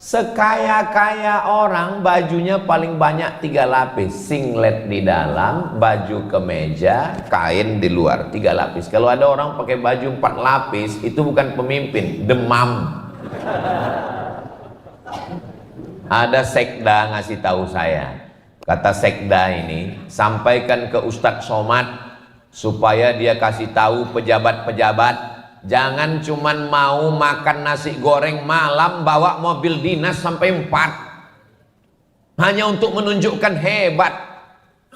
Sekaya-kaya orang bajunya paling banyak 3 lapis. Singlet di dalam, baju kemeja, kain di luar, 3 lapis. Kalau ada orang pakai baju 4 lapis, itu bukan pemimpin, demam. Ada sekda ngasih tahu saya. Kata sekda ini, sampaikan ke Ustadz Somad supaya dia kasih tahu pejabat-pejabat, jangan cuman mau makan nasi goreng malam bawa mobil dinas sampai 4 hanya untuk menunjukkan hebat.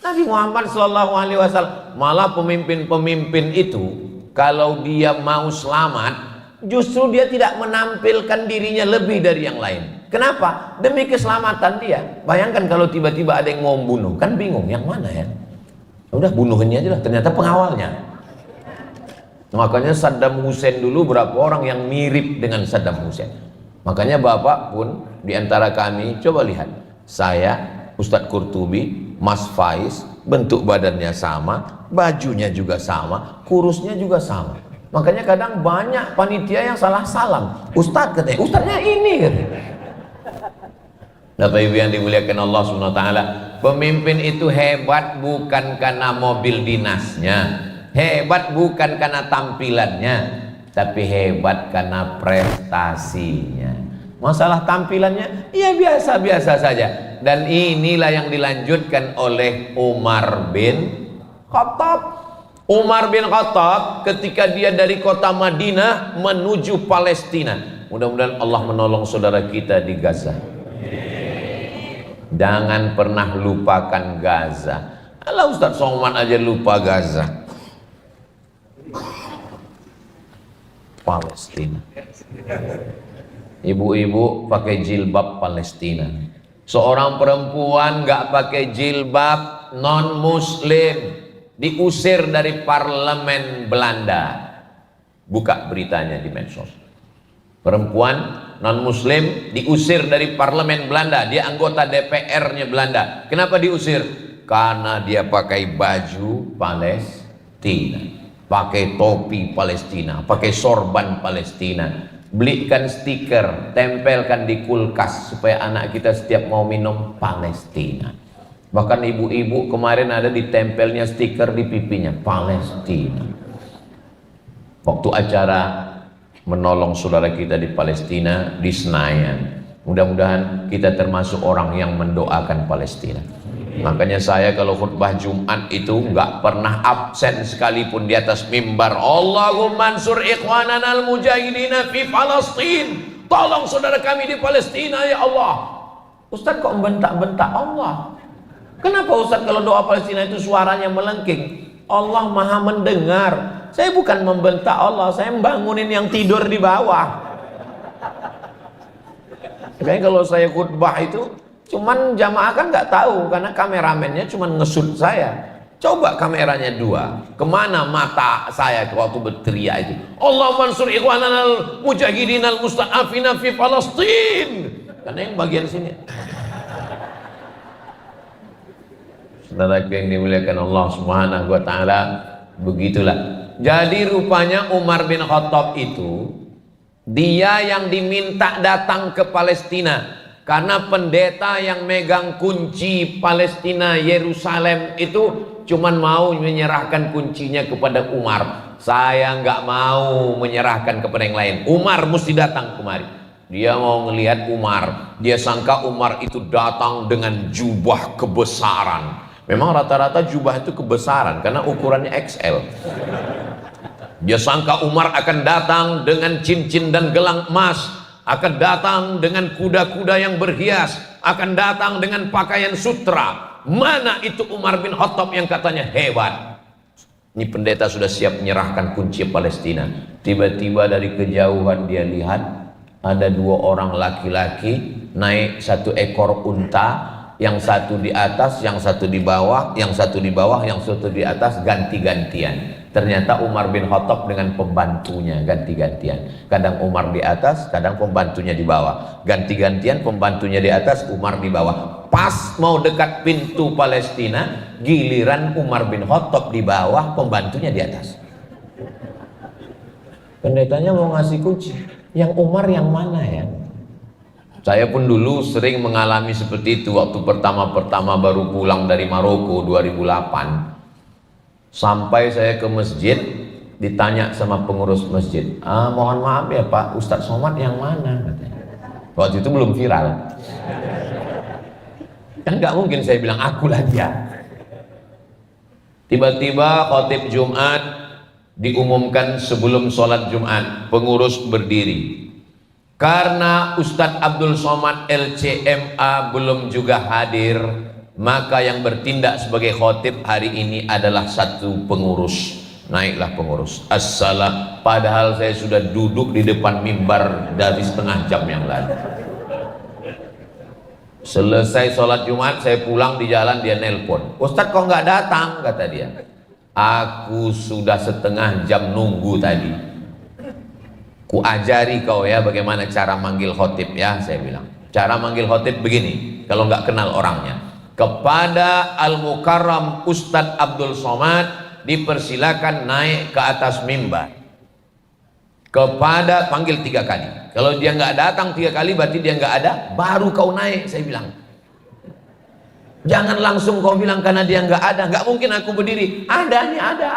Nabi Muhammad SAW, malah pemimpin-pemimpin itu kalau dia mau selamat justru dia tidak menampilkan dirinya lebih dari yang lain. Kenapa? Demi keselamatan dia. Bayangkan kalau tiba-tiba ada yang mau membunuh, kan bingung yang mana ya. Udah bunuhnya aja lah, ternyata pengawalnya. Makanya Saddam Hussein dulu berapa orang yang mirip dengan Saddam Hussein. Makanya Bapak pun diantara kami, coba lihat, saya, Ustadz Qurtubi, Mas Faiz, bentuk badannya sama, bajunya juga sama, kurusnya juga sama. Makanya kadang banyak panitia yang salah salam. Ustadz katanya, ustadznya ini katanya. Bapak Ibu yang dimuliakan Allah Subhanahu wa taala, pemimpin itu hebat bukan karena mobil dinasnya, hebat bukan karena tampilannya, tapi hebat karena prestasinya. Masalah tampilannya ya biasa-biasa saja. Dan inilah yang dilanjutkan oleh Umar bin Khattab. Umar bin Khattab ketika dia dari kota Madinah menuju Palestina. Mudah-mudahan Allah menolong saudara kita di Gaza. Jangan pernah lupakan Gaza. Alah, Ustaz Somad aja lupa Gaza. Palestina. Ibu-ibu pakai jilbab Palestina. Seorang perempuan nggak pakai jilbab, non muslim, diusir dari parlemen Belanda. Buka beritanya di medsos. Perempuan non muslim diusir dari parlemen Belanda. Dia anggota DPR-nya Belanda. Kenapa diusir? Karena dia pakai baju Palestina, pakai topi Palestina, pakai sorban Palestina. Belikan stiker, tempelkan di kulkas supaya anak kita setiap mau minum Palestina. Bahkan ibu-ibu kemarin ada ditempelnya stiker di pipinya Palestina. Waktu acara menolong saudara kita di Palestina di Senayan, mudah-mudahan kita termasuk orang yang mendoakan Palestina. Makanya saya kalau khutbah Jumat itu nggak pernah absen sekalipun di atas mimbar. Allahumma ansur ikhwanana al-mujahidina fi Palestin. Tolong saudara kami di Palestina ya Allah. Ustaz kok bentak-bentak Allah? Kenapa Ustaz kalau doa Palestina itu suaranya melengking? Allah maha mendengar. Saya bukan membentak Allah, saya membangunin yang tidur di bawah. Makanya kalau saya khutbah itu cuman jamaah kan nggak tahu karena kameramennya cuman ngesut saya. Coba kameranya dua, kemana mata saya waktu berteriak itu? Allah mansur ikhwanana al-mujahidin al-musta'afina fi Palestin. Karena yang bagian sini. Saudara yang dimuliakan Allah Subhanahu wa taala, begitulah. Jadi rupanya Umar bin Khattab itu dia yang diminta datang ke Palestina. Karena pendeta yang megang kunci Palestina Yerusalem itu cuman mau menyerahkan kuncinya kepada Umar. Saya nggak mau menyerahkan kepada yang lain. Umar mesti datang kemari. Dia mau ngelihat Umar. Dia sangka Umar itu datang dengan jubah kebesaran. Memang rata-rata jubah itu kebesaran karena ukurannya XL. Dia sangka Umar akan datang dengan cincin dan gelang emas, akan datang dengan kuda-kuda yang berhias, akan datang dengan pakaian sutra. Mana itu Umar bin Khattab yang katanya hebat? Ini pendeta sudah siap menyerahkan kunci Palestina. Tiba-tiba dari kejauhan dia lihat ada dua orang laki-laki naik satu ekor unta, yang satu di atas, yang satu di bawah, yang satu di bawah, yang satu di atas, ganti-gantian. Ternyata Umar bin Khattab dengan pembantunya ganti-gantian. Kadang Umar di atas, kadang pembantunya di bawah. Ganti-gantian, pembantunya di atas, Umar di bawah. Pas mau dekat pintu Palestina, giliran Umar bin Khattab di bawah, pembantunya di atas. Pendetanya mau ngasih kunci, yang Umar yang mana ya? Saya pun dulu sering mengalami seperti itu waktu pertama-pertama baru pulang dari Maroko 2008. Sampai saya ke masjid, ditanya sama pengurus masjid, mohon maaf ya Pak, Ustadz Somad yang mana? Katanya. Waktu itu belum viral. Kan nggak mungkin saya bilang akulah dia. Tiba-tiba khotib Jumat diumumkan sebelum sholat Jumat, pengurus berdiri. Karena Ustadz Abdul Somad LCMA belum juga hadir, maka yang bertindak sebagai khotib hari ini adalah satu pengurus. Naiklah pengurus. Assalam. Padahal saya sudah duduk di depan mimbar dari setengah jam yang lalu. Selesai sholat Jumat, saya pulang di jalan, dia nelpon. Ustadz kok nggak datang? Kata dia. Aku sudah setengah jam nunggu tadi. Ku ajari kau ya bagaimana cara manggil khotib ya, saya bilang. Cara manggil khotib begini, kalau nggak kenal orangnya. Kepada Al-Mukarram Ustadz Abdul Somad dipersilakan naik ke atas mimbar. kepada, panggil 3 kali. Kalau dia nggak datang 3 kali berarti dia nggak ada, baru kau naik. Saya bilang, jangan langsung kau bilang karena dia nggak ada. Nggak mungkin aku berdiri, ada nih, ada.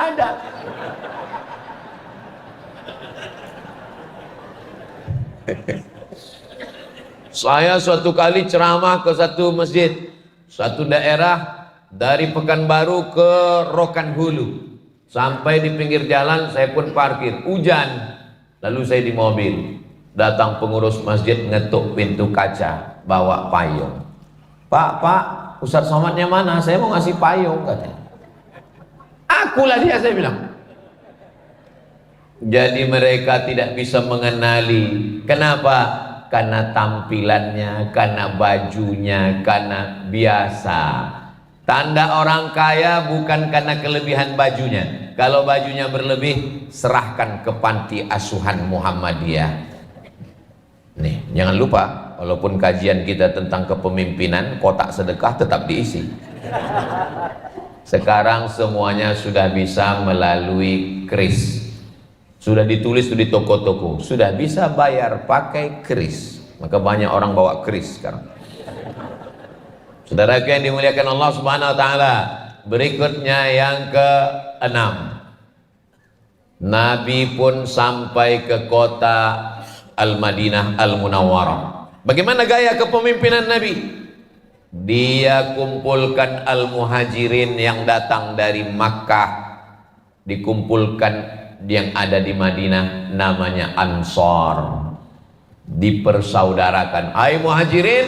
Saya suatu kali ceramah ke satu masjid, satu daerah dari Pekanbaru ke Rokan Hulu. Sampai di pinggir jalan saya pun parkir, hujan. Lalu saya di mobil, datang pengurus masjid ngetuk pintu kaca, bawa payung. Pak, Ustadz Somadnya mana? Saya mau ngasih payung, katanya. Akulah dia, saya bilang. Jadi mereka tidak bisa mengenali. Kenapa? Karena tampilannya, karena bajunya, karena biasa. Tanda orang kaya bukan karena kelebihan bajunya. Kalau bajunya berlebih, serahkan ke panti asuhan Muhammadiyah. Nih, jangan lupa, walaupun kajian kita tentang kepemimpinan, kotak sedekah tetap diisi. Sekarang semuanya sudah bisa melalui kris. Sudah ditulis di toko-toko, sudah bisa bayar pakai kris. Maka banyak orang bawa kris sekarang. Saudara yang dimuliakan Allah Subhanahu wa taala, berikutnya yang ke-6. Nabi pun sampai ke kota Al-Madinah Al-Munawwarah. Bagaimana gaya kepemimpinan Nabi? Dia kumpulkan Al-Muhajirin yang datang dari Makkah, dikumpulkan yang ada di Madinah, namanya Ansor, dipersaudarakan. Hai Muhajirin,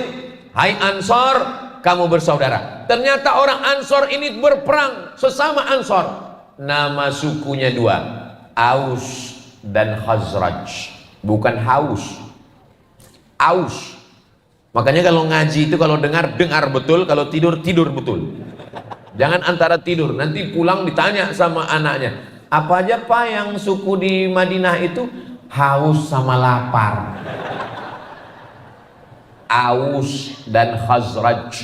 hai Ansor, kamu bersaudara. Ternyata orang Ansor ini berperang, sesama Ansor. Nama sukunya 2, Aus dan Khazraj. Bukan Haus, Aus. Makanya kalau ngaji itu kalau dengar betul, kalau tidur betul. Jangan antara tidur, nanti pulang ditanya sama anaknya, apa aja Pak yang suku di Madinah itu? Haus sama lapar. Aus dan Khazraj.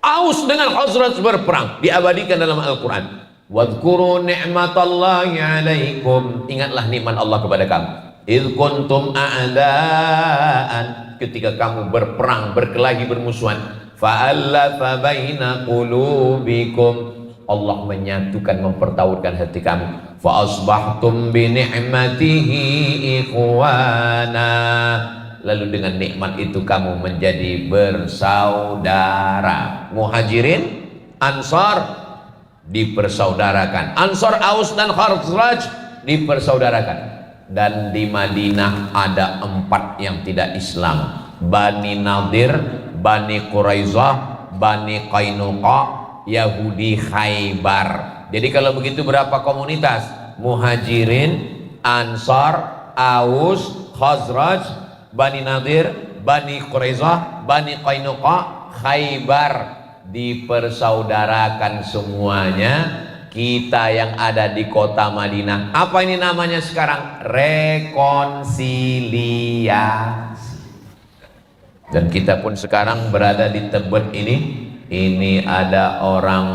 Aus dengan Khazraj berperang, diabadikan dalam Al-Quran. Wadhkuru ni'matallahi alaikum. Ingatlah nikmat Allah kepada kamu. Idh kuntum a'daan. Ketika kamu berperang, berkelahi, bermusuhan. Fa'allafa baina qulubikum. Allah menyatukan, mempertautkan hati kamu. Fa asbahtum bi ni'matihi ikhwana. Lalu dengan nikmat itu kamu menjadi bersaudara. Muhajirin, Ansar dipersaudarakan. Ansar, Aus dan Khazraj dipersaudarakan. Dan di Madinah ada 4 yang tidak Islam. Bani Nadir, Bani Quraizah, Bani Qainuqa, Yahudi Khaybar. Jadi kalau begitu berapa komunitas? Muhajirin, Ansar, Aus, Khazraj, Bani Nadir, Bani Quraizah, Bani Qainuqa, Khaybar. Dipersaudarakan semuanya. Kita yang ada di kota Madinah, apa ini namanya sekarang? Rekonsiliasi. Dan kita pun sekarang berada di Tebet ini. Ini ada orang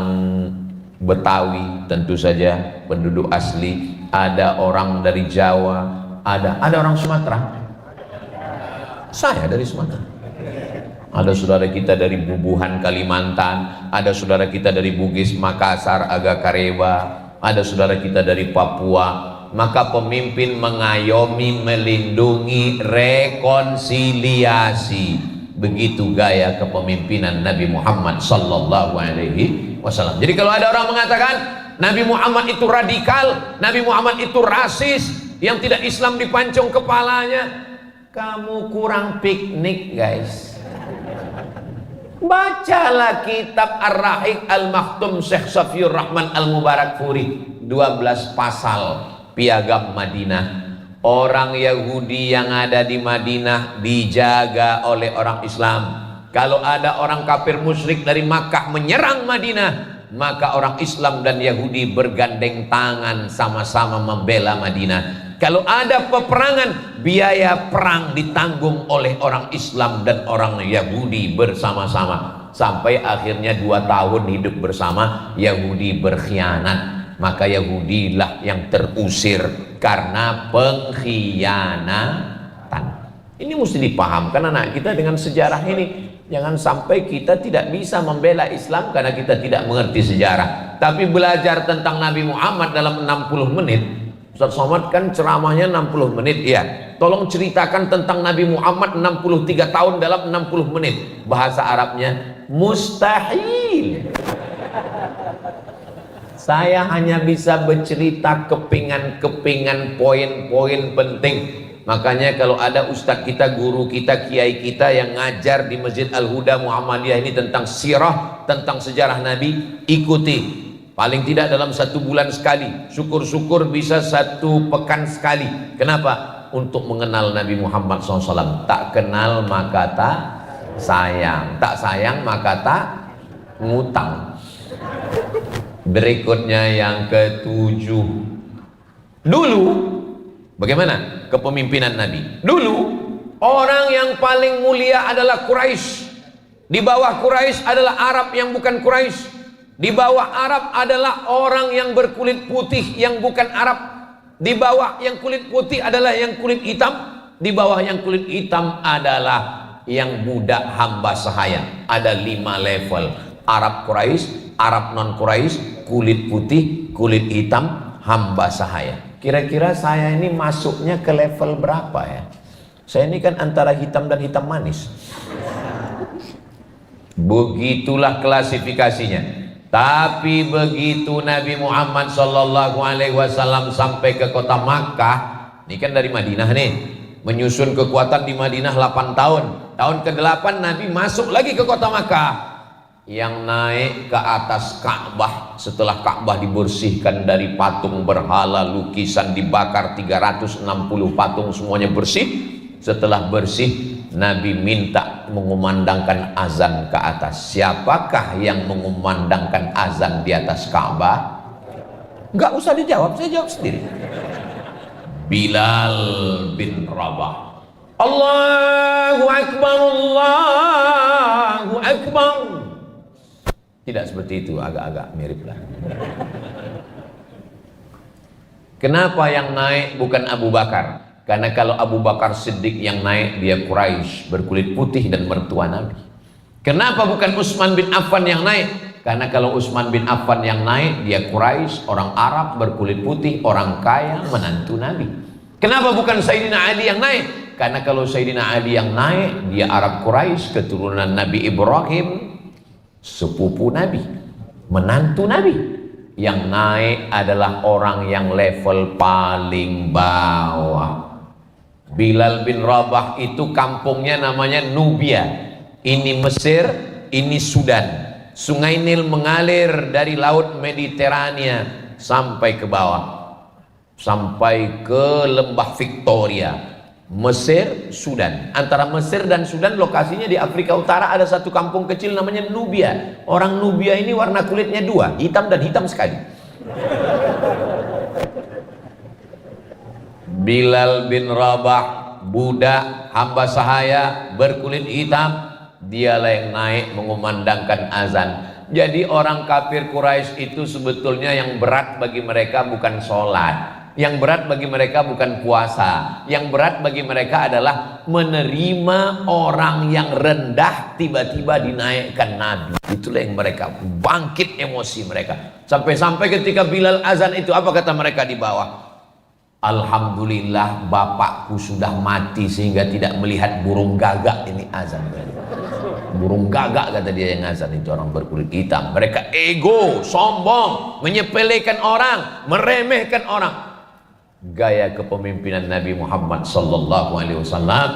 Betawi, tentu saja penduduk asli, ada orang dari Jawa, ada orang Sumatera. Saya dari Sumatera. Ada saudara kita dari Bubuhan Kalimantan, ada saudara kita dari Bugis Makassar Aga Kareba, ada saudara kita dari Papua. Maka pemimpin mengayomi, melindungi, rekonsiliasi. Begitu gaya kepemimpinan Nabi Muhammad sallallahu alaihi wasallam. Jadi kalau ada orang mengatakan Nabi Muhammad itu radikal, Nabi Muhammad itu rasis, yang tidak Islam dipancung kepalanya, kamu kurang piknik guys. Bacalah kitab Ar-Rahiq Al-Maktum Syekh Safiyur Rahman Al-Mubarakfuri, 12 pasal piagam Madinah. Orang Yahudi yang ada di Madinah dijaga oleh orang Islam. Kalau ada orang kafir musyrik dari Makkah menyerang Madinah, maka orang Islam dan Yahudi bergandeng tangan sama-sama membela Madinah. Kalau ada peperangan, biaya perang ditanggung oleh orang Islam dan orang Yahudi bersama-sama. Sampai akhirnya 2 tahun hidup bersama, Yahudi berkhianat. Maka Yahudilah yang terusir karena pengkhianatan. Ini mesti dipahamkan anak kita dengan sejarah ini. Jangan sampai kita tidak bisa membela Islam karena kita tidak mengerti sejarah. Tapi belajar tentang Nabi Muhammad dalam 60 menit. Ustaz Somad kan ceramahnya 60 menit, ya. Tolong ceritakan tentang Nabi Muhammad 63 tahun dalam 60 menit. Bahasa Arabnya mustahil. Saya hanya bisa bercerita kepingan-kepingan poin-poin penting. Makanya kalau ada ustadz kita, guru kita, kiai kita yang ngajar di Masjid Al-Huda Muhammadiyah ini tentang sirah, tentang sejarah Nabi, ikuti. Paling tidak dalam 1 bulan sekali, syukur-syukur bisa 1 pekan sekali. Kenapa? Untuk mengenal Nabi Muhammad SAW. Tak kenal maka tak sayang, tak sayang maka tak ngutang. Berikutnya yang ke-7. Dulu bagaimana kepemimpinan Nabi? Dulu orang yang paling mulia adalah Quraisy. Di bawah Quraisy adalah Arab yang bukan Quraisy. Di bawah Arab adalah orang yang berkulit putih yang bukan Arab. Di bawah yang kulit putih adalah yang kulit hitam. Di bawah yang kulit hitam adalah yang budak hamba sahaya. Ada 5 level: Arab Quraisy, Arab non Quraisy, kulit putih, kulit hitam, hamba sahaya. Kira-kira saya ini masuknya ke level berapa ya? Saya ini kan antara hitam dan hitam manis. Begitulah klasifikasinya. Tapi begitu Nabi Muhammad SAW sampai ke kota Makkah, ini kan dari Madinah nih, menyusun kekuatan di Madinah 8 tahun. Tahun ke-8 Nabi masuk lagi ke kota Makkah. Yang naik ke atas Ka'bah setelah Ka'bah dibersihkan dari patung berhala, lukisan, dibakar 360 patung, semuanya bersih. Setelah bersih, Nabi minta mengumandangkan azan ke atas. Siapakah yang mengumandangkan azan di atas Ka'bah? Gak usah dijawab, saya jawab sendiri. Bilal bin Rabah. Allahu Akbar, Allahu Akbar. Tidak seperti itu, agak-agak mirip lah. Kenapa yang naik bukan Abu Bakar? Karena kalau Abu Bakar Siddiq yang naik, dia Quraisy, berkulit putih dan mertua Nabi. Kenapa bukan Utsman bin Affan yang naik? Karena kalau Utsman bin Affan yang naik, dia Quraisy, orang Arab, berkulit putih, orang kaya, menantu Nabi. Kenapa bukan Sayyidina Ali yang naik? Karena kalau Sayyidina Ali yang naik, dia Arab Quraisy, keturunan Nabi Ibrahim, sepupu Nabi, menantu Nabi. Yang naik adalah orang yang level paling bawah. Bilal bin Rabah itu kampungnya namanya Nubia. Ini Mesir, ini Sudan. Sungai Nil mengalir dari laut Mediterania sampai ke bawah, sampai ke lembah Victoria. Mesir, Sudan. Antara Mesir dan Sudan lokasinya di Afrika Utara, ada satu kampung kecil namanya Nubia. Orang Nubia ini warna kulitnya 2, hitam dan hitam sekali. Bilal bin Rabah, budak hamba sahaya berkulit hitam, dialah yang naik mengumandangkan azan. Jadi orang kafir Quraisy itu sebetulnya yang berat bagi mereka bukan sholat. Yang berat bagi mereka bukan puasa. Yang berat bagi mereka adalah menerima orang yang rendah tiba-tiba dinaikkan Nabi. Itulah yang mereka bangkit emosi mereka. Sampai-sampai ketika Bilal azan itu, apa kata mereka di bawah? Alhamdulillah bapakku sudah mati sehingga tidak melihat burung gagak ini azan. Burung gagak kata dia yang azan itu, orang berkulit hitam. Mereka ego, sombong, menyepelekan orang, meremehkan orang. Gaya kepemimpinan Nabi Muhammad sallallahu alaihi wasallam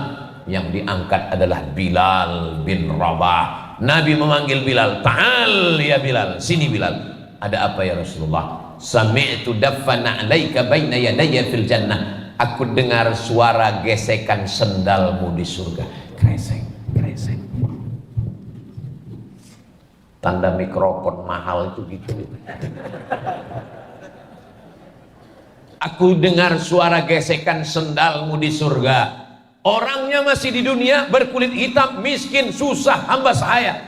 yang diangkat adalah Bilal bin Rabah. Nabi memanggil Bilal, "Ta'al ya Bilal, sini Bilal." Ada apa ya Rasulullah? Sami'tu daffana 'alaika baina yadayya fil jannah. Aku dengar suara gesekan sendalmu di surga. Kresek, kresek. Tanda mikrofon mahal itu gitu. Aku dengar suara gesekan sendalmu di surga. Orangnya masih di dunia, berkulit hitam, miskin, susah, hamba sahaya.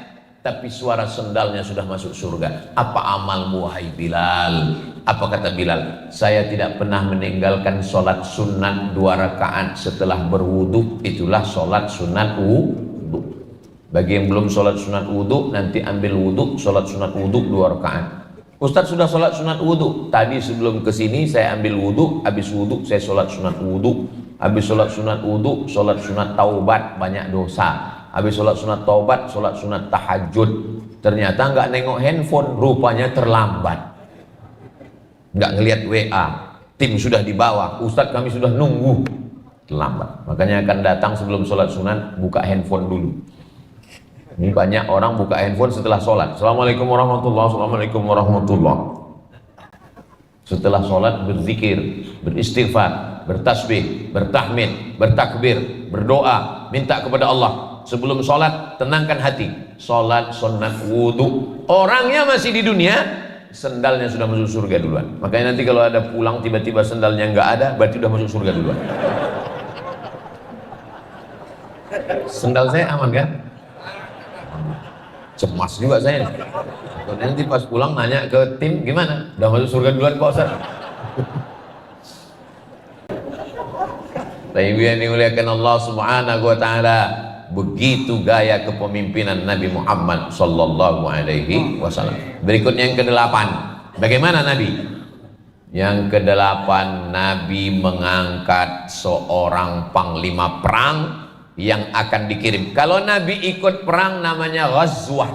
tapi suara sendalnya sudah masuk surga. Apa amalmu wahai Bilal? Apa kata Bilal? Saya tidak pernah meninggalkan sholat sunat 2 rakaat setelah berwudu. Itulah sholat sunat wudu. Bagi yang belum sholat sunat wudu, nanti ambil wudu, sholat sunat wudu 2 rakaat. Ustadz sudah sholat sunat wudu. Tadi sebelum kesini saya ambil wudu, habis wudu saya sholat sunat wudu. Habis sholat sunat wudu, sholat sunat taubat, banyak dosa. Habis sholat sunat taubat, sholat sunat tahajud. Ternyata nggak nengok handphone, rupanya terlambat. Nggak ngelihat WA, tim sudah di bawah, Ustadz kami sudah nunggu. Terlambat. Makanya akan datang sebelum sholat sunat, buka handphone dulu. Ini banyak orang buka handphone setelah sholat. Assalamualaikum warahmatullahi wabarakatuh. Assalamualaikum warahmatullahi wabarakatuh. Setelah sholat berzikir, beristighfar, bertasbih, bertahmid, bertakbir, berdoa, minta kepada Allah. Sebelum sholat tenangkan hati. Sholat sunat wudu. Orangnya masih di dunia, sendalnya sudah masuk surga duluan. Makanya nanti kalau ada pulang tiba-tiba sendalnya nggak ada, berarti udah masuk surga duluan. Sendal saya aman kan? Cemas juga saya. Nanti pas pulang nanya ke tim, gimana? Udah masuk surga duluan Pak Ustaz? Tapi yang dimuliakan Allah Subhanahu wa taala, begitu gaya kepemimpinan Nabi Muhammad sallallahu alaihi wasallam. Berikutnya yang ke-8. Bagaimana Nabi? Yang ke-8, Nabi mengangkat seorang panglima perang yang akan dikirim. Kalau Nabi ikut perang namanya ghazwah.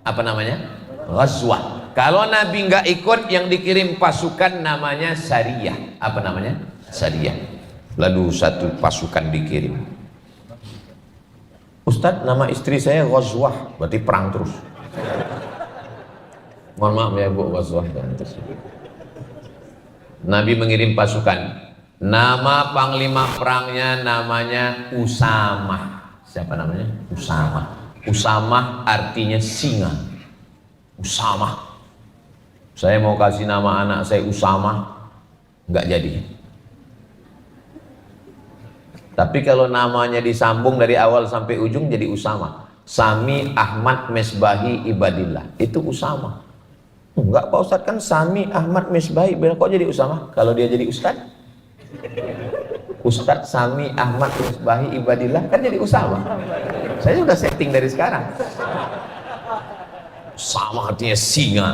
Apa namanya? Ghazwah. Kalau Nabi nggak ikut, yang dikirim pasukan namanya sariyah. Apa namanya? Sariyah. Lalu satu pasukan dikirim. Ustadz, nama istri saya ghazwah, berarti perang terus. Mohon maaf ya Bu, ghazwah terus. Nabi mengirim pasukan. Nama panglima perangnya namanya Usamah. Siapa namanya? Usamah. Usamah artinya singa. Usamah. Saya mau kasih nama anak saya Usamah, nggak jadi. Tapi kalau namanya disambung dari awal sampai ujung jadi Usama. Sami Ahmad Mesbahi Ibadillah, itu Usama. Enggak Pak Ustadz, kan Sami Ahmad Mesbahi, kok jadi Usama? Kalau dia jadi Ustadz, Ustadz Sami Ahmad Mesbahi Ibadillah, kan jadi Usama. Saya sudah setting dari sekarang. Usama artinya singa.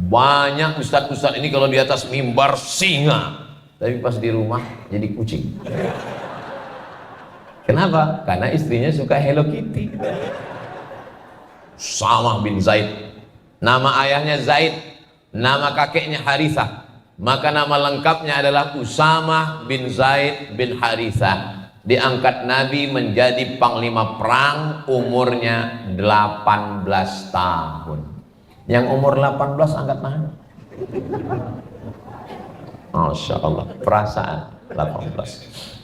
Banyak ustadz-ustadz ini kalau di atas mimbar singa, tapi pas di rumah jadi kucing. Kenapa? Karena istrinya suka Hello Kitty. Usamah bin Zaid. Nama ayahnya Zaid, nama kakeknya Harithah. Maka nama lengkapnya adalah Usamah bin Zaid bin Harithah. Diangkat Nabi menjadi panglima perang, umurnya 18 tahun. Yang umur 18 angkat tangan. Masya Allah, perasaan 18.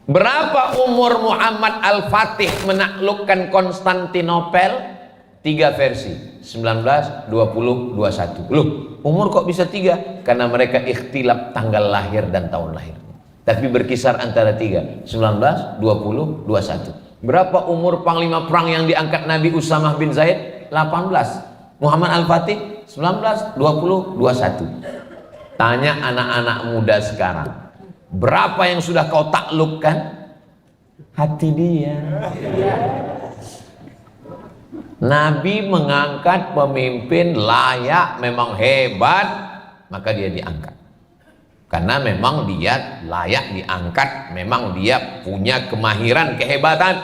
Berapa umur Muhammad Al-Fatih menaklukkan Konstantinopel? 3 versi, 19, 20, 21. Loh, umur kok bisa 3? Karena mereka ikhtilaf tanggal lahir dan tahun lahir. Tapi berkisar antara 3, 19, 20, 21. Berapa umur panglima perang yang diangkat Nabi Usamah bin Zaid? 18. Muhammad Al-Fatih 19, 20, 21. Tanya anak-anak muda sekarang, berapa yang sudah kau taklukkan? Hati dia. Nabi mengangkat pemimpin layak, memang hebat, maka dia diangkat. Karena memang dia layak diangkat, memang dia punya kemahiran, kehebatan.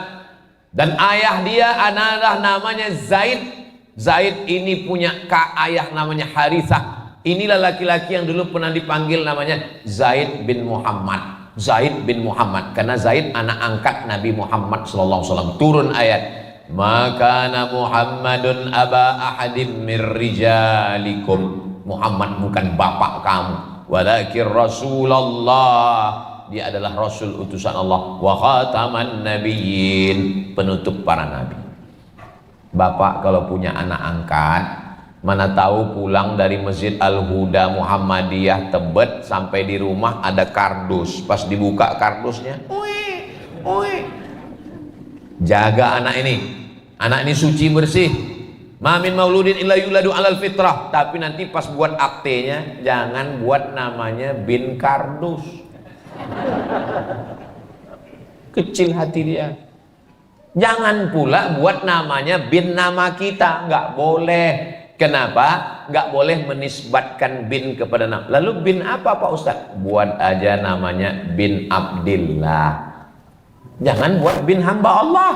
Dan ayah dia adalah namanya Zaid. Zaid ini punya ayah namanya Harithah. Inilah laki-laki yang dulu pernah dipanggil namanya Zaid bin Muhammad. Zaid bin Muhammad, karena Zaid anak angkat Nabi Muhammad SAW. Turun ayat, maka Muhammadun aba ahadim mir rijalikum. Muhammad bukan bapak kamu, walakin Rasulullah, dia adalah Rasul utusan Allah, wa khataman nabiyyin, penutup para nabi. Bapak kalau punya anak angkat, mana tahu pulang dari Masjid Al-Huda Muhammadiyah Tebet sampai di rumah ada kardus, pas dibuka kardusnya, jaga anak ini suci bersih, Ma min mauludin illa yuladu alal fitrah. Tapi nanti pas buat aktenya jangan buat namanya bin kardus. Kecil hati dia. Jangan pula buat namanya bin nama kita, nggak boleh. Kenapa? Nggak boleh menisbatkan bin kepada nama. Lalu bin apa Pak Ustaz? Buat aja namanya bin Abdillah. Jangan buat bin hamba Allah.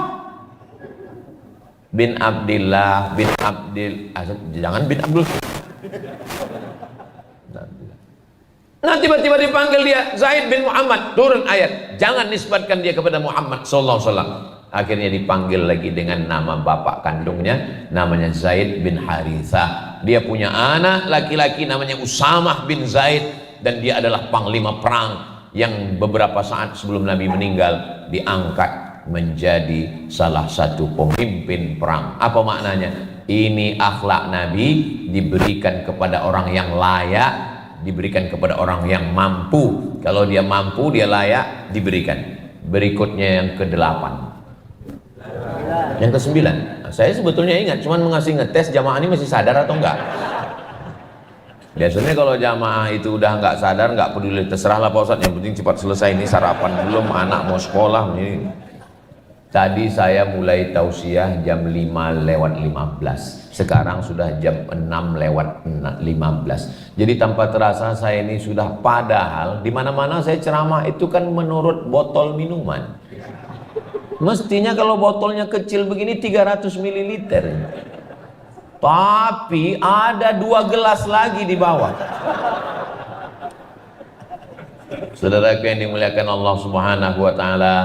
Bin Abdillah, bin Abdil, jangan bin Abdul. Nah tiba-tiba dipanggil dia Zaid bin Muhammad, turun ayat, jangan nisbatkan dia kepada Muhammad sallallahu alaihi wasallam. Akhirnya dipanggil lagi dengan nama bapak kandungnya, namanya Zaid bin Harithah. Dia punya anak laki-laki namanya Usamah bin Zaid, dan dia adalah panglima perang yang beberapa saat sebelum Nabi meninggal diangkat menjadi salah satu pemimpin perang. Apa maknanya? Ini akhlak Nabi diberikan kepada orang yang layak, diberikan kepada orang yang mampu. Kalau dia mampu, dia layak, diberikan. Berikutnya yang ke-8, yang ke-9. Nah, saya sebetulnya ingat, cuman mengasih ngetes jamaah ini masih sadar atau enggak. Biasanya kalau jamaah itu udah nggak sadar, nggak peduli, terserahlah Pak Ustadz, yang penting cepat selesai, ini sarapan belum, anak mau sekolah ini. Tadi saya mulai tausiah jam 5:15, sekarang sudah jam 6:15. Jadi tanpa terasa saya ini sudah, padahal di mana-mana saya ceramah itu kan menurut botol minuman. Mestinya kalau botolnya kecil begini 300 ml. Tapi ada 2 gelas lagi di bawah. Saudaraku yang dimuliakan Allah Subhanahu wa taala,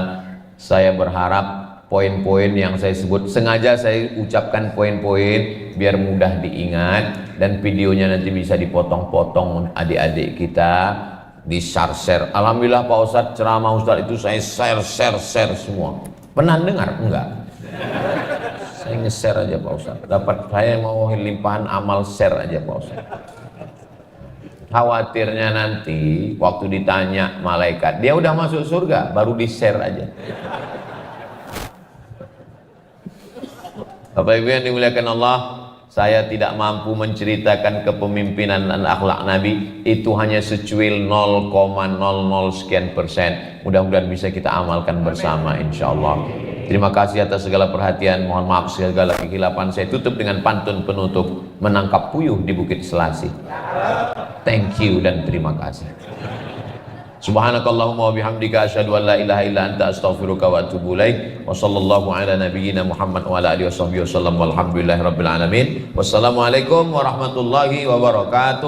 saya berharap poin-poin yang saya sebut, sengaja saya ucapkan poin-poin biar mudah diingat, dan videonya nanti bisa dipotong-potong adik-adik kita, di share. Alhamdulillah Pak Ustadz, ceramah Ustadz itu saya share semua. Pernah dengar? Enggak. Saya nge-share aja Pak Ustadz. Dapat, saya mau limpahan amal share aja Pak Ustadz. Khawatirnya nanti waktu ditanya malaikat, dia udah masuk surga, baru di-share aja. Bapak Ibu yang dimuliakan Allah, saya tidak mampu menceritakan kepemimpinan dan akhlak Nabi. Itu hanya secuil 0,00 sekian persen. Mudah-mudahan bisa kita amalkan bersama insya Allah. Terima kasih atas segala perhatian. Mohon maaf segala kehilapan. Saya tutup dengan pantun penutup, menangkap puyuh di Bukit Selasih. Thank you dan terima kasih. Subhanakallahumma wa bihamdika asyhadu an la ilaha illa anta astaghfiruka wa atubu ilaik. Wa sallallahu ala nabiyyina Muhammad wa ala alihi washabbihi wasallam walhamdulillahirabbil alamin. Wassalamualaikum warahmatullahi wabarakatuh.